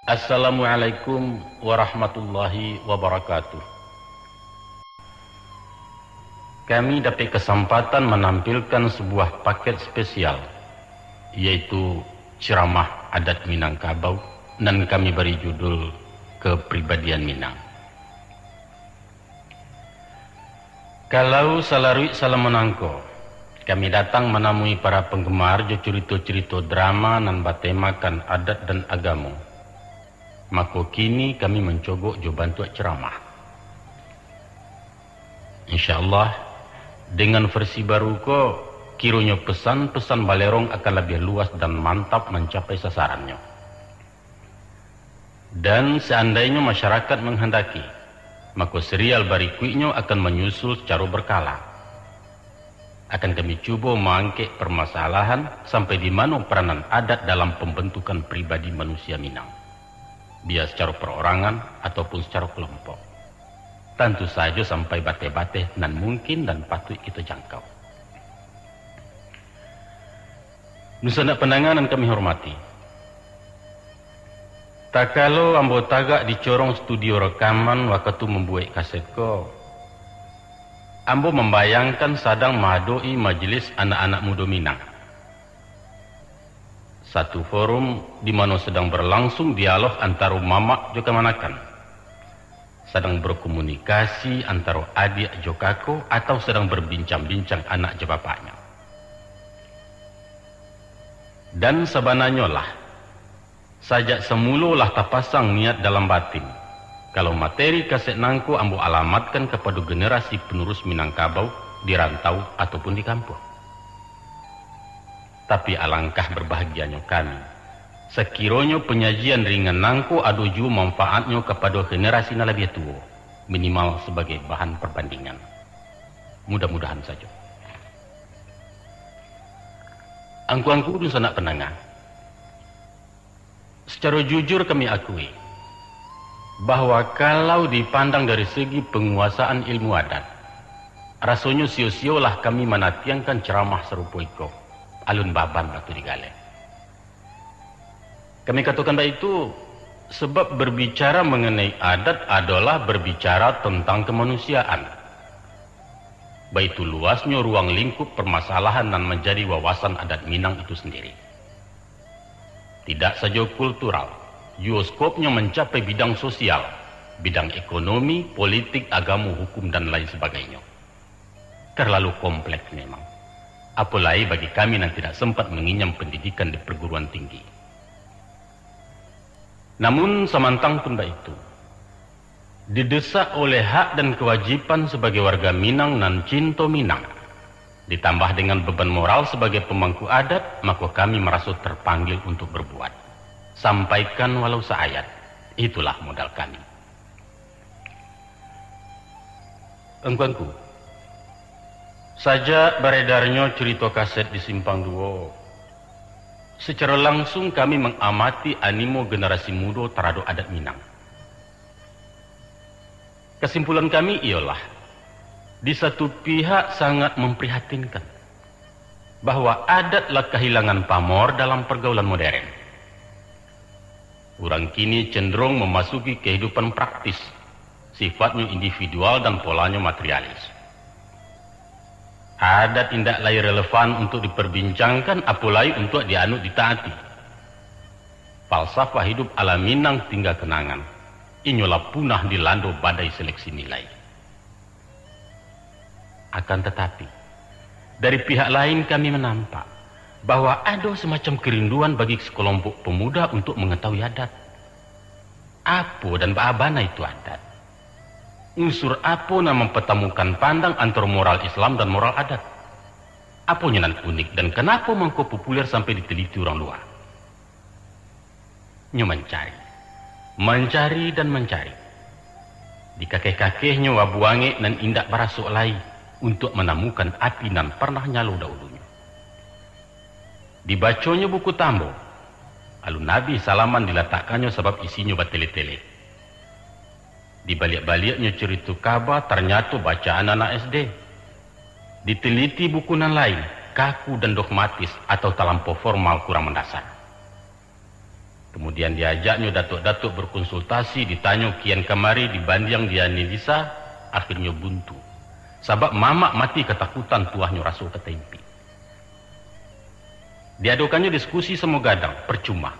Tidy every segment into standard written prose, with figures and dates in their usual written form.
Assalamualaikum warahmatullahi wabarakatuh. Kami dapat kesempatan menampilkan sebuah paket spesial, yaitu ceramah adat Minangkabau, dan kami beri judul Kepribadian Minang. Kalau salarui salam menangko, kami datang menemui para penggemar cerita-cerita drama nan batemakan adat dan agama. Maka kini kami mencogok jo bantu ceramah. InsyaAllah dengan versi baru ko, kiranya pesan-pesan balerong akan lebih luas dan mantap mencapai sasarannya. Dan seandainya masyarakat menghendaki, maka serial berikutnya akan menyusul secara berkala. Akan kami cuba mengangkat permasalahan sampai di mana peranan adat dalam pembentukan pribadi manusia Minang. Dia secara perorangan ataupun secara kelompok. Tentu saja sampai bate-bate nan mungkin dan patut kita jangkau. Nusana penanganan kami hormati. Tak kalau ambo tagak dicorong studio rekaman waktu membuat kaset ko, ambo membayangkan sedang menghadiri majelis anak-anak muda Minang. Satu forum di mana sedang berlangsung dialog antara mamak juga manakan. Sedang berkomunikasi antara adik jokako atau sedang berbincang-bincang anak je bapaknya. Dan sebenarnya lah, sajak semula terpasang niat dalam batin. Kalau materi kaset nangku ambo alamatkan kepada generasi penerus Minangkabau di rantau ataupun di kampung. Tapi alangkah berbahagianya kami, sekiranya penyajian ringan nangko ada juga manfaatnya kepada generasi yang lebih tua, minimal sebagai bahan perbandingan. Mudah-mudahan saja. Angku-angku dan sanak penangah, secara jujur kami akui bahwa kalau dipandang dari segi penguasaan ilmu adat, rasanya sio-siolah kami menatiangkan ceramah serupa itu. Alun baban batu digale. Kami katakan baik itu sebab berbicara mengenai adat adalah berbicara tentang kemanusiaan. Baik itu luasnya ruang lingkup permasalahan dan menjadi wawasan adat Minang itu sendiri. Tidak saja kultural, skopnya mencapai bidang sosial, bidang ekonomi, politik, agama, hukum dan lain sebagainya. Terlalu kompleks memang. Apalagi bagi kami yang tidak sempat mengenyam pendidikan di perguruan tinggi. Namun samantang pun itu, didesak oleh hak dan kewajiban sebagai warga Minang dan cinta Minang, ditambah dengan beban moral sebagai pemangku adat, maka kami merasa terpanggil untuk berbuat. Sampaikan walau seayat, itulah modal kami. Engkau saja beredarnya cerita kaset di Simpang 2. Secara langsung kami mengamati animo generasi muda terhadap adat Minang. Kesimpulan kami ialah, di satu pihak sangat memprihatinkan bahwa adatlah kehilangan pamor dalam pergaulan modern. Orang kini cenderung memasuki kehidupan praktis, sifatnya individual dan polanya materialis. Adat tidak lagi relevan untuk diperbincangkan, apalagi untuk dianut ditaati. Falsafah hidup ala Minang tinggal kenangan. Inyolah punah dilanda badai seleksi nilai. Akan tetapi, dari pihak lain kami menampak bahwa ada semacam kerinduan bagi sekelompok pemuda untuk mengetahui adat. Apa dan bagaimana itu adat? Unsur apa yang mempertemukan pandang antara moral Islam dan moral adat? Apa yang unik dan kenapa mengko populer sampai diteliti orang luar? Nyo mencari dan mencari. Di kakek-kakeknya wabuange dan indak barasuk lai untuk menemukan api nan pernah nyalo dahulunya. Dibacanya buku tambo, alun Nabi salaman diletakkannya sebab isinya batele-tele. Di balik-baliknya cerita kabar ternyata bacaan anak SD. Diteliti bukunan lain, kaku dan dogmatis atau terlampau formal kurang mendasar. Kemudian diajaknya datuk-datuk berkonsultasi, ditanya kian kemari, dibandiang dia bisa, akhirnya buntu. Sebab mamak mati ketakutan tuahnya rasul ke tempi. Diadukannya diskusi semua gadang, percuma.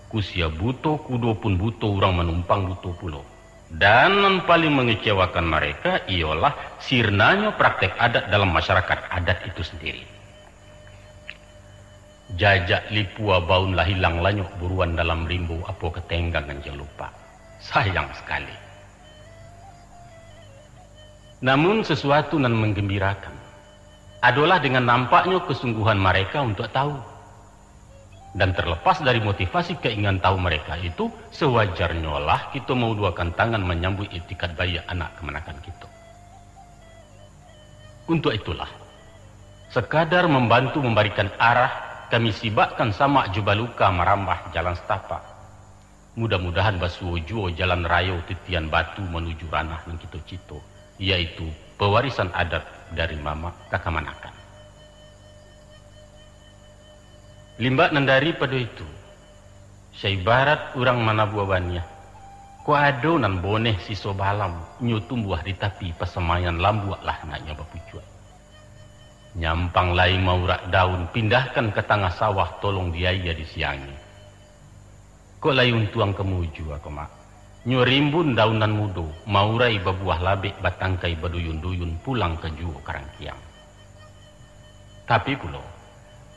Kusia buto, kudo pun buto, orang menumpang buto pulau. Dan yang paling mengecewakan mereka ialah sirnanya praktek adat dalam masyarakat adat itu sendiri. Jajak lipua baun lah hilang lanyuk buruan dalam rimbu apo ketenggang jangan lupa. Sayang sekali. Namun sesuatu yang menggembirakan adalah dengan nampaknya kesungguhan mereka untuk tahu. Dan terlepas dari motivasi keinginan tahu mereka itu, sewajarnya lah kita mau duakan tangan menyambut iktikad bayi anak kemenakan kita. Untuk itulah, sekadar membantu memberikan arah, kami sibakkan sama Jubaluka merambah jalan setapak. Mudah-mudahan basuh juo jalan raya titian batu menuju ranah yang kita cito, yaitu pewarisan adat dari mama kakamanakan. Limbak nandari pada itu, seibarat orang mana buabannya, ko ado nan boneh siso balam, nyu tumbuh di tapi pesemayan lambuak lah naknya bapucuan. Nyampang lai maurak daun, pindahkan ke tengah sawah, tolong diaya di siangi. Kok layun tuang kemuju aku mak, nyu rimbun daunan mudo, maurai babuah labek batangkai baduyun-duyun pulang ke juo karangkiang. Tapi pulau,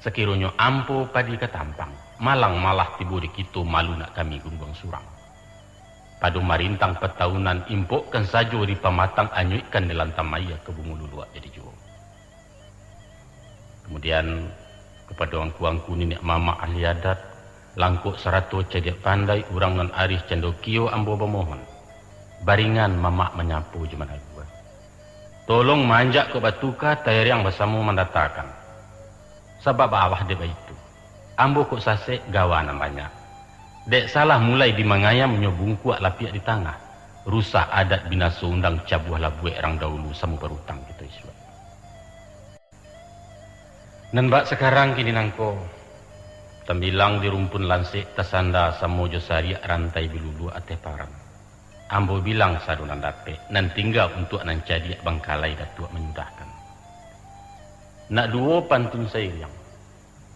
sekiranya ampo padi ketampang, malang malah tibu di kitu malu nak kami gunggung surang. Padu marintang petahunan impokkan sajo di pamatang anyuikan di lantamaya ke bungu luluak jadi juo. Kemudian kepada angku-angku nenek mama ahli adat, langkuk serato cediak pandai urang nan arif cendokio ambo bemohon. Baringan mama menyapu jemana gua. Tolong manjak ke batuka tayar yang bersama mendatakan. Sebab awah deba itu, ambo kok sasek gawanan banyak. Dek salah mulai di mangayam nyobungkuak lapiak di tangah. Rusak adat binaso undang cabuah labuek orang dahulu samu berutang gitu iswa. Dan bak sekarang kini nangko, tembilang di rumpun lansik tasanda samojo sariak rantai bilulu ate parang. Ambo bilang sadunan dape, nan tinggal untuk nan cadiak bangkalai datuak menyudahkan. Nak duo pantun sayang,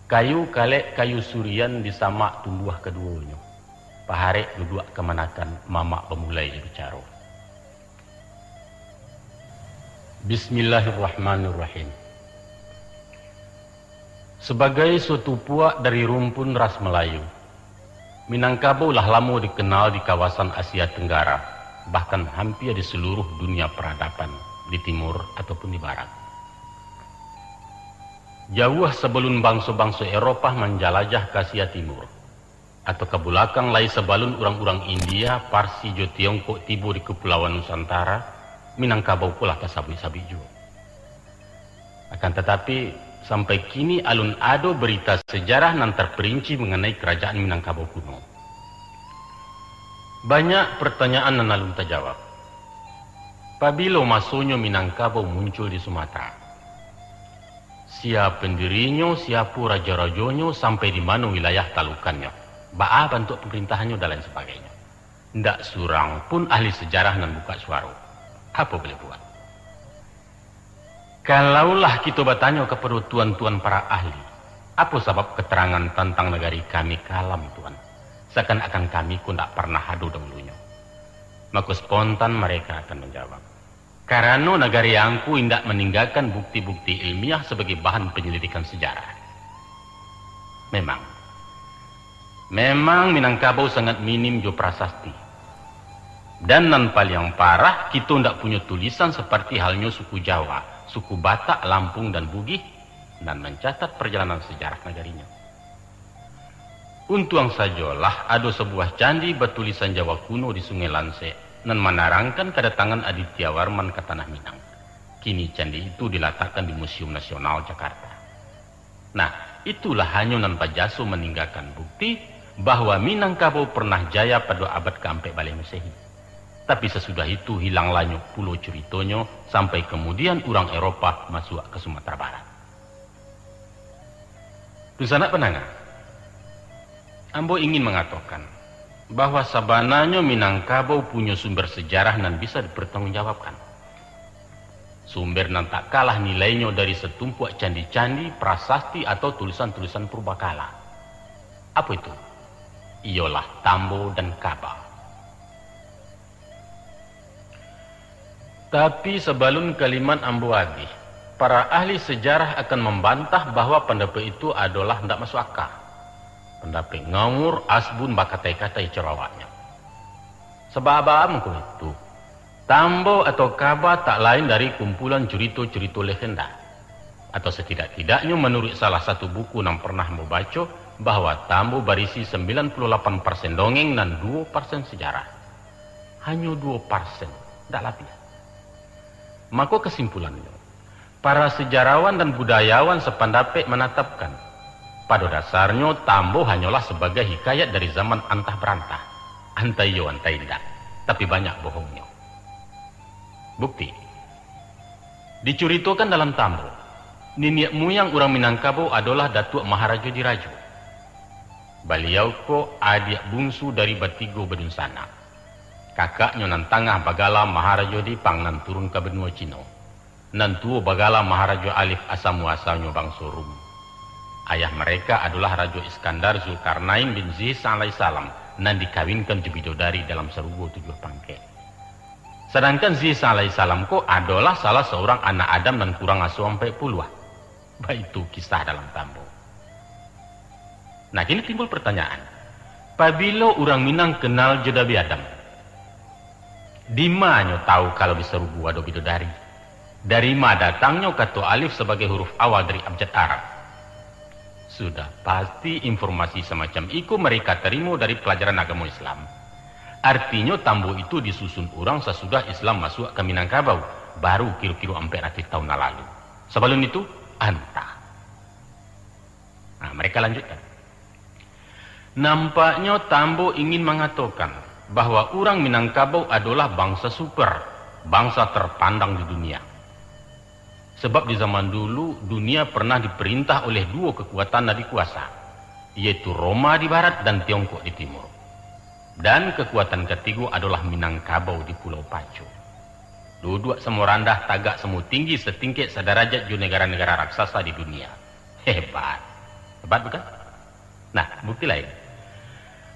kayu kalek kayu surian disamak tumbuh keduanya. Paharek duduk kemanakan mamak pemulai bicara. Bismillahirrahmanirrahim. Sebagai suatu puak dari rumpun ras Melayu, Minangkabau lah lama dikenal di kawasan Asia Tenggara, bahkan hampir di seluruh dunia peradaban, di timur ataupun di barat. Jauh sebelum bangsa-bangsa Eropah menjelajah ke Asia Timur, atau ke belakang lai sebelum orang-orang India, Parsi, Jo Tiongkok tiba di Kepulauan Nusantara, Minangkabau pula kasabi-sabi juga. Akan tetapi, sampai kini alun ado berita sejarah nan terperinci mengenai kerajaan Minangkabau kuno. Banyak pertanyaan nan alun terjawab. Pabilo masuknya Minangkabau muncul di Sumatera. Siapa pendirinya, siapa raja-rajanya, sampai di mana wilayah talukannya. Ba'a bentuk pemerintahannya dan lain sebagainya. Ndak surang pun ahli sejarah nan buka suara. Apa boleh buat? Kalaulah kita bertanya kepada tuan-tuan para ahli, apa sebab keterangan tentang negari kami kalam tuan? Seakan-akan kami ku tak pernah hadu dahulunya. Maka spontan mereka akan menjawab. Karena negari angku indak meninggalkan bukti-bukti ilmiah sebagai bahan penyelidikan sejarah. Memang Minangkabau sangat minim jo prasasti. Dan nan paling parah, kita ndak punya tulisan seperti halnya suku Jawa, suku Batak, Lampung dan Bugis, dan mencatat perjalanan sejarah negarinya. Untuang sajalah ada sebuah candi bertulisan Jawa kuno di Sungai Lanse, dan menerangkan kedatangan Aditya Warman ke Tanah Minang. Kini candi itu diletakkan di Museum Nasional Jakarta. Nah, itulah hanya nan Pajaso meninggalkan bukti bahwa Minangkabau pernah jaya pada abad ke-4 Balai Masehi. Tapi sesudah itu hilang lanyuk pulau ceritanya sampai kemudian orang Eropa masuk ke Sumatera Barat. Terus anak penanga, Ambo ingin mengatakan bahwa sebenarnya Minangkabau punya sumber sejarah nan bisa dipertanggungjawabkan. Sumber nan tak kalah nilainya dari setumpuak candi-candi, prasasti atau tulisan-tulisan purbakala. Apa itu? Ialah Tambo dan Kaba. Tapi sebelum kalimat Ambo habis, para ahli sejarah akan membantah bahwa pendapat itu adalah tidak masuk akal. Pendapat ngawur asbun bakatai-katai cerawaknya. Sebab apa itu? Tambo atau Kaba tak lain dari kumpulan cerita-cerita legenda. Atau setidak-tidaknya menurut salah satu buku yang pernah membaca bahwa Tambo berisi 98% dongeng dan 2% sejarah. Hanya 2%, tidak lebih. Maka kesimpulannya, para sejarawan dan budayawan sependapat menetapkan pada dasarnya Tambo hanyalah sebagai hikayat dari zaman antah berantah. Antai yo antai tidak, tapi banyak bohongnya. Bukti, diceritakan dalam Tambo, nenek moyang orang Minangkabau adalah Datuk Maharaja Dirajo. Beliau ko adik bungsu dari Batigo Bedunsana. Kakaknya nan tangah Bagala Maharaja Dipang nan turun ke benua Cina. Nan tua Bagala Maharaja Alif asamu asalnya bangsa Rum. Ayah mereka adalah Raja Iskandar Zulkarnain bin Zisa alaihissalam nan dikawinkan je bidodari dalam serugo 7 pangke. Sedangkan Zisa alaihissalam ko adalah salah seorang anak Adam dan kurang asuh sampai puluh. Baik itu kisah dalam Tambo. Nah, kini timbul pertanyaan. Pabilo orang Minang kenal Jodabi Adam? Di mana tahu kalau bisa rubu atau bidodari? Dari mana datangnya kata alif sebagai huruf awal dari abjad Arab? Sudah pasti informasi semacam itu mereka terima dari pelajaran agama Islam. Artinya Tambo itu disusun orang sesudah Islam masuk ke Minangkabau, baru kira-kira 400 tahun lalu. Sebelum itu, antah. Nah, mereka lanjutkan. Nampaknya Tambo ingin mengatakan bahwa orang Minangkabau adalah bangsa super, bangsa terpandang di dunia. Sebab di zaman dulu, dunia pernah diperintah oleh 2 kekuatan yang dikuasa, yaitu Roma di barat dan Tiongkok di timur. Dan kekuatan ketiga adalah Minangkabau di Pulau Pacu. Dua semua rendah, tagak semua tinggi, setingkat sederajat ju negara-negara raksasa di dunia. Hebat. Hebat bukan? Nah, bukti lain.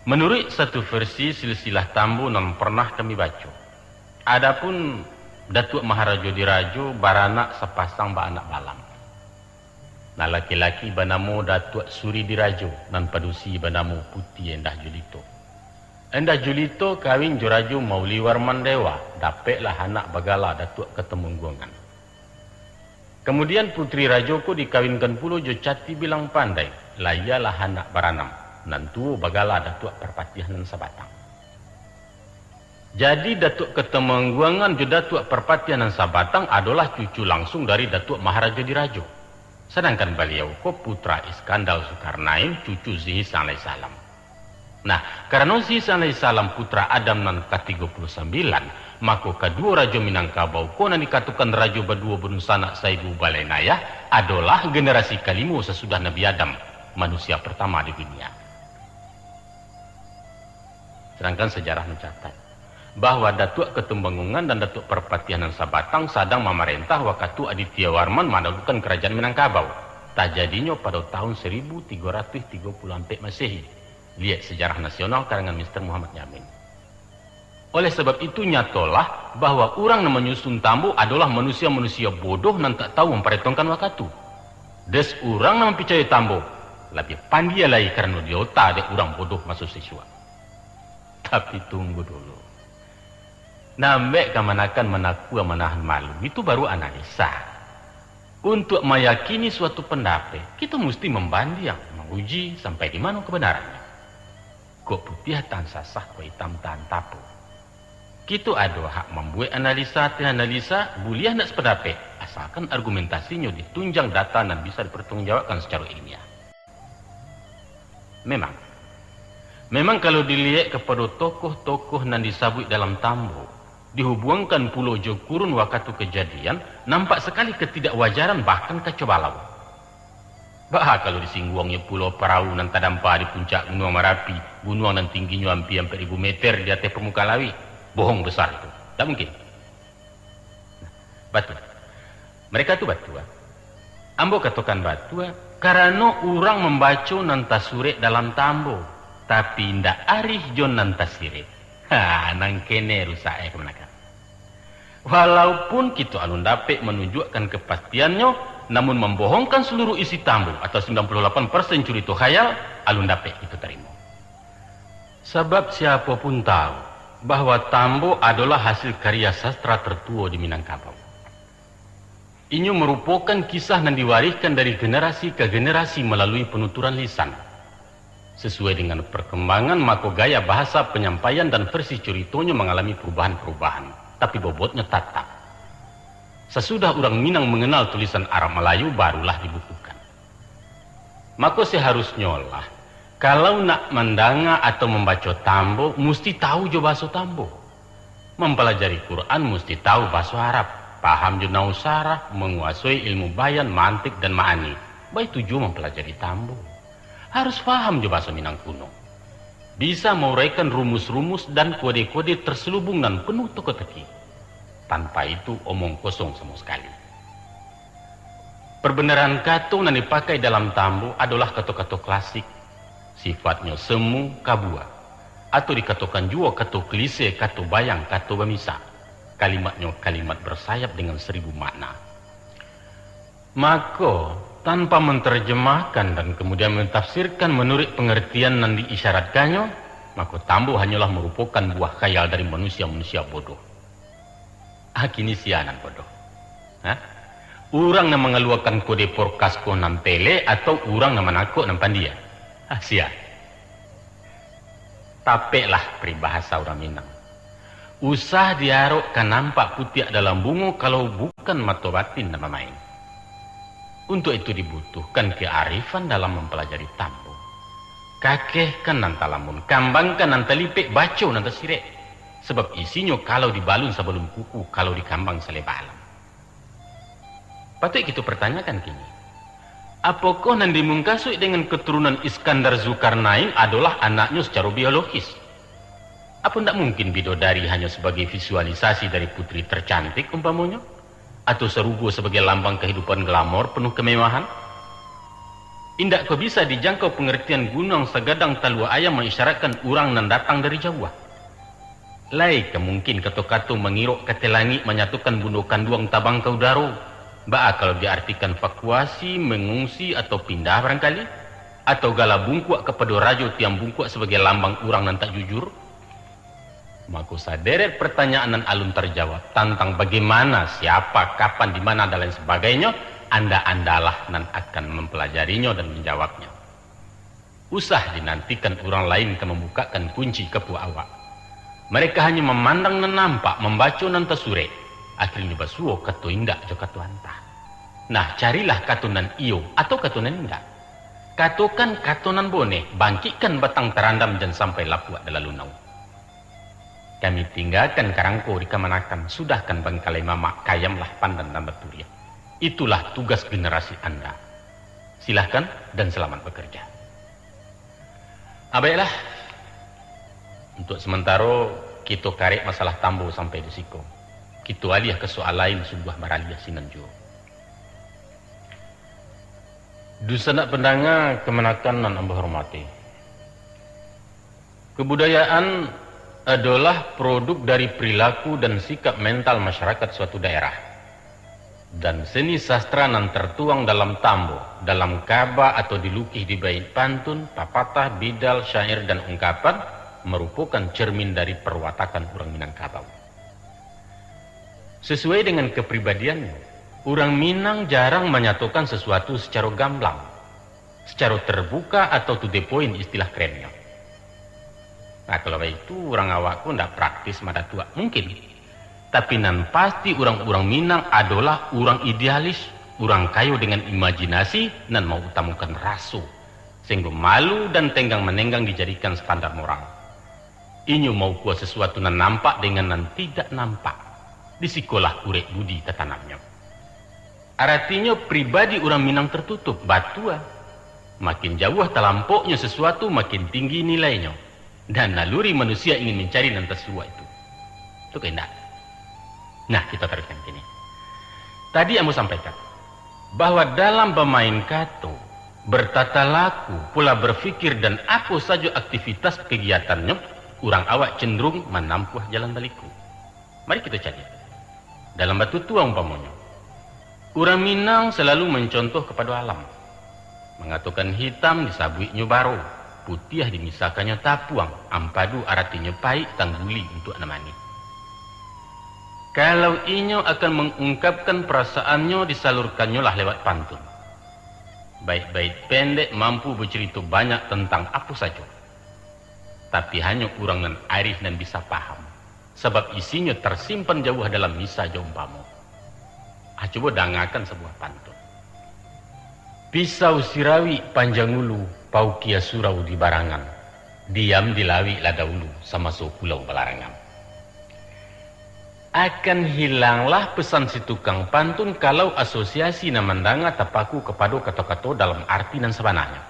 Menurut satu versi silsilah Tambo yang pernah kami baca, adapun Datuk Maharaja Dirajo baranak sepasang anak balang. Nah, laki-laki bernama Datuk Suri Dirajo dan padusi bernama Putih Endah Julito. Endah Julito kawin Jorajo Mauli Warman Dewa, dapatlah anak Bagala Datuk Ketemunggungan. Kemudian Putri Rajoko dikawinkan pula Jo Cati Bilang Pandai, layalah anak Baranam, nantu Bagala Datuk Perpatihan dan Sabatang. Jadi Datuk Ketemengguangan dan Datuk Perpatihan dan Sabatang adalah cucu langsung dari Datuk Maharaja Dirajo. Sedangkan beliau ko putra Iskandar Zulkarnain, cucu Zihis alaihissalam. Nah, karena Zihis alaihissalam putra Adam nan ke-39, maka kedua Raja Minangkabau ko nan dikatakan Raja Badua Benunsana Saibu Balenaya adalah generasi kelima sesudah Nabi Adam, manusia pertama di dunia. Sedangkan sejarah mencatat bahwa Datuk Ketemenggungan dan Datuk Perpatihan dan Sabatang sedang memerintah waktu Aditya Warman menaklukkan kerajaan Minangkabau. Tak jadinya pada tahun 1334 Masehi. Lihat Sejarah Nasional karangan Mr. Muhammad Yamin. Oleh sebab itu nyatalah bahwa orang yang menyusun Tambo adalah manusia-manusia bodoh dan tak tahu memperhitungkan waktu. Des orang yang percaya Tambo lebih pandai lagi karena dia tak ada orang bodoh masuk siswa. Tapi tunggu dulu. Nambek kemanakan menakua menahan malu, itu baru analisa. Untuk meyakini suatu pendapat, kita mesti membanding, menguji sampai di mana kebenarannya. Kok putih tan sasah, kok hitam tan tapu. Kita ada hak membuat analisa, boleh nak sependapat, asalkan argumentasinya ditunjang data dan bisa dipertanggungjawabkan secara ilmiah. Memang kalau dilihat kepada tokoh-tokoh yang disabut dalam Tambo, dihubungkan Pulau Jokurun waktu kejadian, nampak sekali ketidakwajaran bahkan kacau balau. Bah kalau disingguangnya pulau perahu nan tadampa di puncak Gunung Merapi, gunung nan tingginya hampir 4.000 meter di atas permukaan laut. Bohong besar itu. Tak mungkin. Batu. Mereka tu batu. Ambo katakan batu karena orang membaca nan tasure dalam tambo, tapi ndak arih jon nan tasirit. Nang kene rusak kemenakan. Walaupun kita alun dapat menunjukkan kepastiannya, namun membohongkan seluruh isi tambo atau 98% cerita khayal, alun dapat itu terima. Sebab siapapun tahu bahwa tambo adalah hasil karya sastra tertua di Minangkabau. Ini merupakan kisah yang diwariskan dari generasi ke generasi melalui penuturan lisan. Sesuai dengan perkembangan, maka gaya bahasa penyampaian dan versi ceritanya mengalami perubahan-perubahan. Tapi bobotnya tetap. Sesudah orang Minang mengenal tulisan Arab Melayu, barulah dibukukan. Maka seharusnya lah, kalau nak mendanga atau membaca tambo, mesti tahu jo bahasa tambo. Mempelajari Quran mesti tahu bahasa Arab, paham jo nausarah, menguasai ilmu bayan, mantik dan ma'ani. Baik tujuh mempelajari tambo. Harus paham jo bahasa Minang kuno. Bisa menguraikan rumus-rumus dan kode-kode terselubung dan penuh teka-teki. Tanpa itu omong kosong sama sekali. Perbenaran kata yang dipakai dalam tambo adalah kata-kata klasik. Sifatnya semu, kabua. Atau dikatakan juga kata klise, kata bayang, kata bamisa. Kalimatnya kalimat bersayap dengan 1000 makna. Maka tanpa menerjemahkan dan kemudian mentafsirkan menurut pengertian yang diisyaratkannya, maka tambo hanyalah merupakan buah khayal dari manusia-manusia bodoh. Kini sianan bodoh. Orang yang mengeluarkan kode porkasko nam tele atau orang yang menakut nam pandia. Sia. Tapeklah peribahasa orang Minang. Usah diarok kan nampak putih dalam bunga kalau bukan mata batin nama main. Untuk itu dibutuhkan kearifan dalam mempelajari tambo. Kakehkan nanta lamun, kambangkan nanta lipik, baco nanta sirek. Sebab isinya kalau dibalun sebelum kuku, kalau dikambang selebalam. Patut kita pertanyakan kini. Apakah Nandi Mungkasui dengan keturunan Iskandar Zulkarnain adalah anaknya secara biologis? Apa tidak mungkin bidodari hanya sebagai visualisasi dari putri tercantik umpamanya? Atau serugo sebagai lambang kehidupan glamor penuh kemewahan? Indak kau bisa dijangkau pengertian gunung segadang talua ayam mengisyaratkan orang yang datang dari Jawa. Lai kemungkin kata-kata mengiruk kata langit menyatukan bundukan duang tabang kau daro. Baak kalau diartikan vakuasi, mengungsi atau pindah barangkali. Atau gala bungkuak kepada rajo tiang bungkuak sebagai lambang orang yang tak jujur. Maka saderet pertanyaan dan alun terjawab tentang bagaimana, siapa, kapan, di mana dan lain sebagainya, anda-andalah nan akan mempelajarinya dan menjawabnya. Usah dinantikan orang lain ke membukakan kunci kepu awak. Mereka hanya memandang dan nampak, membaca nan tasure. Akhirnya basuo katu indak jo katu antah. Nah, carilah katunan iyo atau katunan indak. Katukan katunan bone, bangkitkan batang terandam dan sampai lapuak dalam lunau. Kami tinggalkan karangko di Kamanakan, sudahkan bangkalai mama, kayamlah pandan dan baturia. Itulah tugas generasi Anda. Silahkan dan selamat bekerja. Baiklah, untuk sementara kita karek masalah tambo sampai di siku. Kita alih ke soal lain sebuah maraliah sinanjo. Dusanak pendanga Kemenakan nan amba hormati. Kebudayaan adalah produk dari perilaku dan sikap mental masyarakat suatu daerah. Dan seni sastra yang tertuang dalam tambo, dalam kaba atau dilukis di bait pantun, papatah, bidal, syair dan ungkapan merupakan cermin dari perwatakan orang Minangkabau. Sesuai dengan kepribadiannya, orang Minang jarang menyatukan sesuatu secara gamblang, secara terbuka atau to the point istilah kerennya. Nah kalau itu orang awakku tidak praktis mada tua mungkin. Tapi nan pasti orang-orang Minang adalah orang idealis, orang kayu dengan imajinasi dan mau utamakan rasu. Sehingga malu dan tenggang menenggang dijadikan standar moral. Inyo mau kuat sesuatu nan nampak dengan nan tidak nampak. Di sekolah urek budi tetanamnya. Artinya pribadi orang Minang tertutup, batua. Makin jauh terlampaunya sesuatu, makin tinggi nilainya. Dan naluri manusia ingin mencari dan tersuah itu. Itu kehendak. Nah, kita teruskan kini. Tadi yang mau sampaikan, bahwa dalam bermain kato, bertata laku, pula berfikir dan apa saja aktivitas kegiatannya, orang awak cenderung menempuh jalan baliku. Mari kita cari. Dalam batu tua umpamanya, orang Minang selalu mencontoh kepada alam. Mengatakan hitam disabuinya baro, putih dimisalkannya tapuang, ampadu artinya pahit, tangguli untuk anemani. Kalau inyo akan mengungkapkan perasaannya, disalurkannya lah lewat pantun. Bait-bait pendek mampu bercerita banyak tentang apa saja. Tapi hanya orang nan arif dan bisa paham. Sebab isinya tersimpan jauh dalam misa jompamo. Coba dangakan sebuah pantun. Pisau sirawi panjang ulu, paukia surau di barangan. Diam dilawi ladaulu, sama so pulau belarangan. Akan hilanglah pesan si tukang pantun kalau asosiasi namandanga tapaku kepada kata-kata dalam arti dan sebenarnya.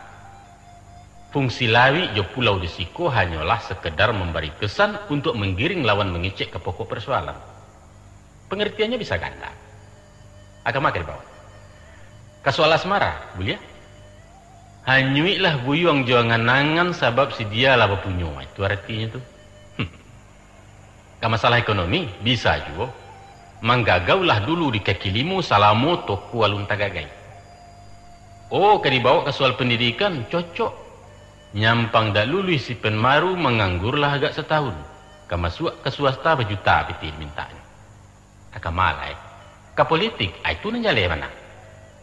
Fungsi lawi jo pulau disiko hanyalah sekedar memberi kesan untuk menggiring lawan mengecek ke pokok persoalan. Pengertiannya bisa ganda. Agama ke bawah. Kasual asmara, boleh ya? Hanyuilah buyuang juangan nangan sabab si dia lah berpunyo. Itu artinya tuh. Masalah ekonomi bisa juga. Manggagaulah dulu di kaki limu salamo toko alun tagagai. Oh, dibawa ke soal pendidikan cocok. Nyampang dak lulus si penmaru menganggurlah agak setahun. Kamasuk ke swasta berjuta piti mintanya. Akamalai. Ke politik itu nanjale mana?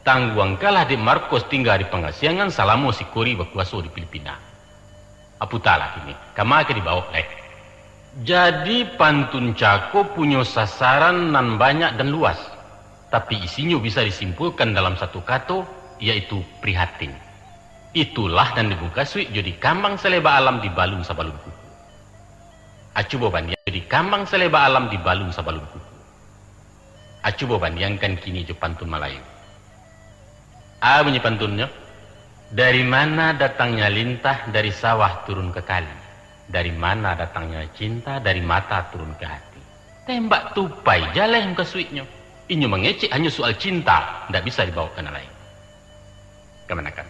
Tangguang kalah di Marcos tinggal di pengasiangan salamo si Kori berkuasa di Filipina. Aputalah ini. Kamake dibawa Jadi pantun cako punya sasaran nan banyak dan luas. Tapi isinya bisa disimpulkan dalam satu kata, yaitu prihatin. Itulah dan dibuka suik jadi kambang seleba alam di balung sabalun kuku. Coba bandingkan jadi kambang seleba alam di balung sabalun kuku. Coba bandingkan kini je pantun Melayu. Bunyi pantunnya. Dari mana datangnya lintah dari sawah turun ke kali. Dari mana datangnya cinta, dari mata turun ke hati. Tembak tupai, jalan ke suitnya. Ini mengecek hanya soal cinta, tidak bisa dibawa ke lain. Kemana kan?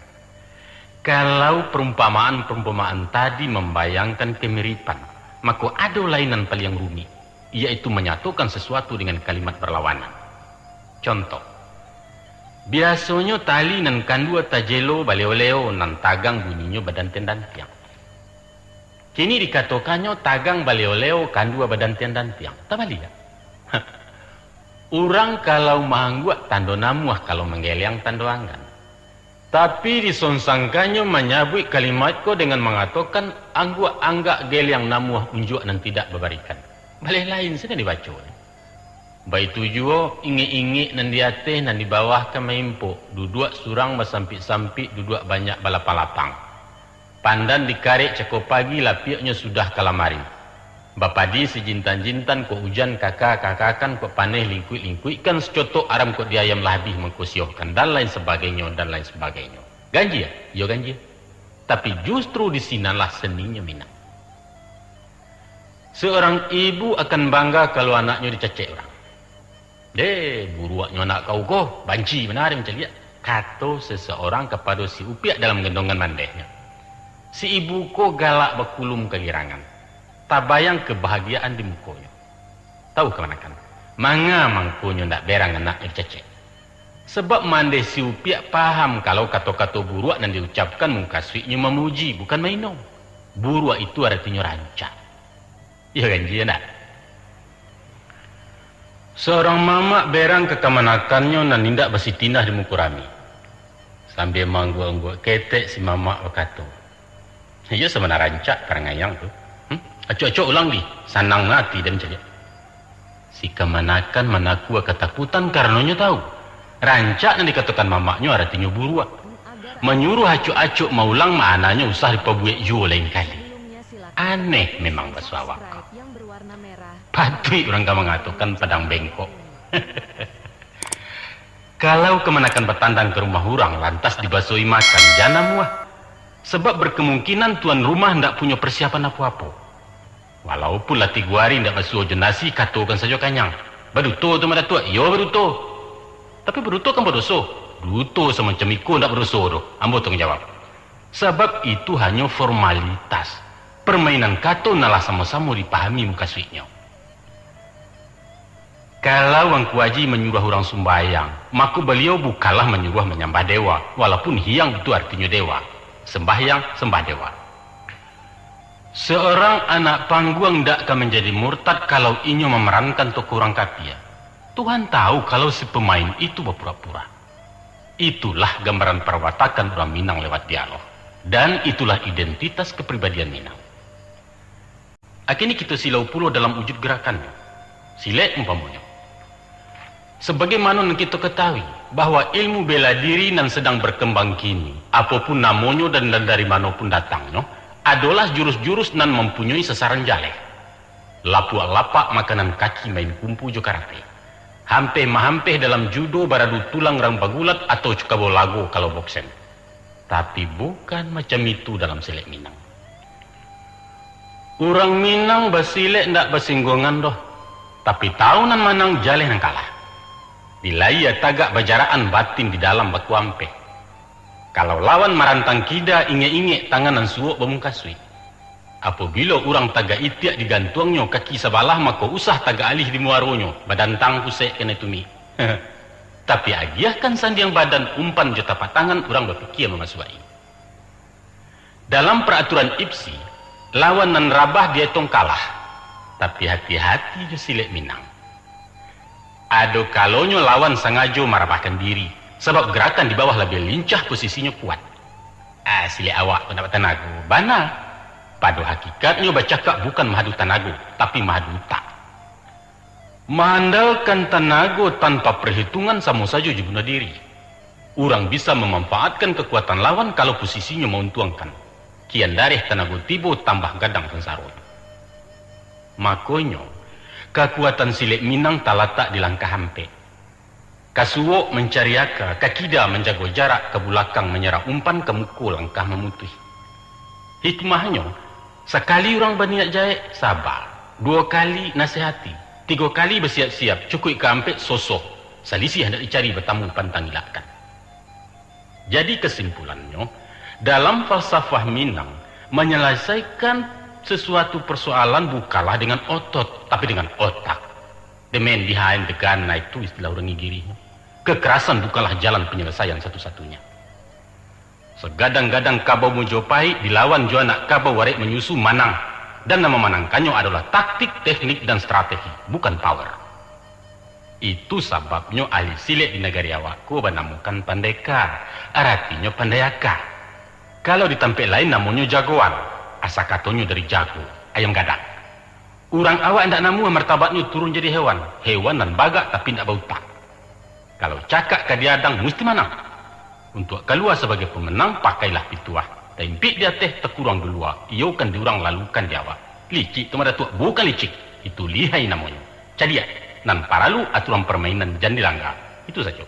Kalau perumpamaan-perumpamaan tadi membayangkan kemiripan, maka ada lainan paling rumit, yaitu menyatukan sesuatu dengan kalimat berlawanan. Contoh, biasanya tali nan kandua tajelo baleo-leo nan tagang bunyinya badan tendan tiang. Kini dikatakannya tagang baleo-leo kandua badan tiang. Tak balik ya? Orang kalau mangguak tando namuah kalau menggeliang tando anggan. Tapi disonsangkannya menyabui kalimatku dengan mengatakan angguak anggak geliang namuah unjuk dan tidak berbarikan. Balik lain sudah dibaca. Baik tujuh ingi-ingi nan diateh nan di bawah ke maimpo. Duduk surang bersampik-sampik duduk banyak balapang-lapang. Pandan dikarik cekop pagi lapiaknya sudah kalamari. Bapadi sejintan-jintan kok hujan kakak-kakakan kok paneh lingkuit-lingkuit kan secotok aram kok diayam labih mengkusiohkan dan lain sebagainya dan lain sebagainya. Ganji ya? Yo ganji. Tapi justru di sinalah seninya Minang. Seorang ibu akan bangga kalau anaknya dicecek orang. Buruaknya anak kau kok banci benar macam lihat. Kata seseorang kepada si upiak dalam gendongan mandehnya. Si ibu ko galak berkulum kegirangan. Tak bayang kebahagiaan di mukanya. Tahu kemana kan? Manga mangkunya ndak berang anaknya cecek. Sebab mandeh si upiak paham kalau kata-kata buruak yang diucapkan muka suiknya memuji, bukan maino. Buruak itu artinya rancak. Ya kan dia nak? Seorang mamak berang kekemanakannya dan nindak bersitinah di mukurami. Sambil mangguak-ngguak ketek si mamak berkata. Ya sebenarnya rancak karangayang tu. Acok-acok ulang di sanang nanti dan jadi. Si kemanakan menakua ketakutan karenanya tahu. Rancak yang dikatakan mamaknya artinya buruak. Menyuruh acok-acok maulang maknanya usah dipabuik jua lain kali. Aneh memang bahasa awak. Patut orang kau mengatakan padang bengkok. Kalau kemenakan bertandang ke rumah orang lantas dibasoi makan, jangan muah. Sebab berkemungkinan tuan rumah ndak punya persiapan apa-apa. Walaupun lah 3 hari ndak basuh jenasi, katakan saja kanyang. Baduto tu mada tua, yo baduto. Tapi baduto kan berdosa. Baduto semacam iku ndak berdosa doh. Ambo tanggung jawab. Sebab itu hanya formalitas. Permainan kato nalah sama-sama dipahami muka suiknya. Kalau Wangku Haji menyuruh orang sembahyang, maka beliau bukanlah menyuruh menyembah dewa, walaupun hiang itu artinya dewa. Sembahyang, sembah dewa. Seorang anak panggung tidak akan menjadi murtad kalau inyo memerankan tokoh orang kapia. Tuhan tahu kalau si pemain itu berpura-pura. Itulah gambaran perwatakan orang Minang lewat dialog. Dan itulah identitas kepribadian Minang. Akhirnya kita silau pula dalam wujud gerakannya. Silet umpamanya. Sebagaimana kita ketahui bahwa ilmu bela diri nan sedang berkembang kini, apapun namanya dan dari manapun datangnya, adalah jurus-jurus nan mempunyai sasaran jaleh. Lapak makanan kaki main kumpu jo karate. Hampe dalam judo baradu tulang rang bagulat atau cukabo lago kalau boksen. Tapi bukan macam itu dalam silet Minang. Orang Minang basilet ndak basinggongan doh. Tapi tahunan manang jaleh nang kalah. Dilai tagak bajaraan batin di dalam bakuampe. Kalau lawan marantang kida inge-inge tanganan suok bemungkasui. Apabila orang tagak itiak digantuangnya kaki sebalah maka usah tagak alih di muaronyo badan tang pusek kena tumi. Tapi agiahkan sandiang badan umpan jo tapak tangan orang berpikir memasuai. Dalam peraturan IPSI, lawan nan rabah dia tong kalah. Tapi hati-hati jo silet Minang. Ado kalonyo lawan sengaja marabahkan diri sebab gerakan di bawah lebih lincah, posisinya kuat. Sile awak pendapat tenaga bana. Pada hakikatnya bacakak bukan mahadu tenaga tapi mahadu tak. Mengandalkan tenaga tanpa perhitungan sama saja bunuh diri. Orang bisa memanfaatkan kekuatan lawan kalau posisinya menguntungkan. Kian darih tenaga tibo tambah gadang sensarun. Makanya kekuatan silet Minang tak letak di langkah hampe. Kasuok mencari aka, kakida menjaga jarak, ke belakang menyerang umpan, ke mukul langkah memutih. Hikmahnya, sekali orang berniat jahit, sabar. 2 kali nasihati. 3 kali bersiap-siap, cukup ke ampe sosok. Selisih hendak dicari bertamu pantang ilakan. Jadi kesimpulannya, dalam falsafah Minang, menyelesaikan sesuatu persoalan bukanlah dengan otot, tapi dengan otak. The man behind the gun, nah itu istilah orang Nigiri. Kekerasan bukanlah jalan penyelesaian satu-satunya. Segadang-gadang kabau Mojopai dilawan jo anak kabau warek menyusu manang. Dan nama manangkannya adalah taktik, teknik, dan strategi, bukan power. Itu sebabnya ahli silet di negara awakku menamukan pandeka, artinya pandayaka. Kalau ditampil lain namanya jagoan. Asa katanya dari jago, ayam gadang. Orang awak ndak namu martabatnya turun jadi hewan. Hewan dan bagak tapi ndak bau tak. Kalau cakak ke diadang mesti menang. Untuk keluar sebagai pemenang pakailah pituah. Tempik dia teh tekurang dulu. Iyo kan diurang lalukan di awak. Licik tu mada tua bukan licik. Itu lihai namanya. Cadia nan paralu aturan permainan jangan dilanggar. Itu saja.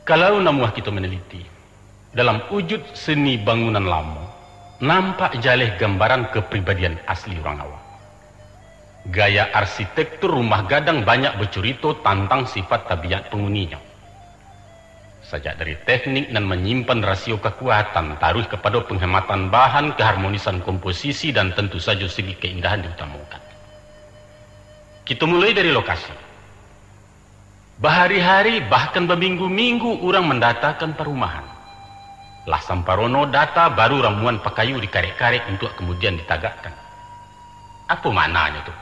Kalau namuah kita meneliti dalam wujud seni bangunan lama, nampak jaleh gambaran kepribadian asli orang awak. Gaya arsitektur rumah gadang banyak bercerita tentang sifat tabiat penghuninya. Sejak dari teknik dan menyimpan rasio kekuatan, taruh kepada penghematan bahan, keharmonisan komposisi, dan tentu saja segi keindahan diutamakan. Kita mulai dari lokasi. Bahari-hari bahkan berminggu-minggu orang mendatangkan perumahan. Lah samparono data baru ramuan pakayu dikarek-karek untuk kemudian ditagakkan. Apa maknanya tuh?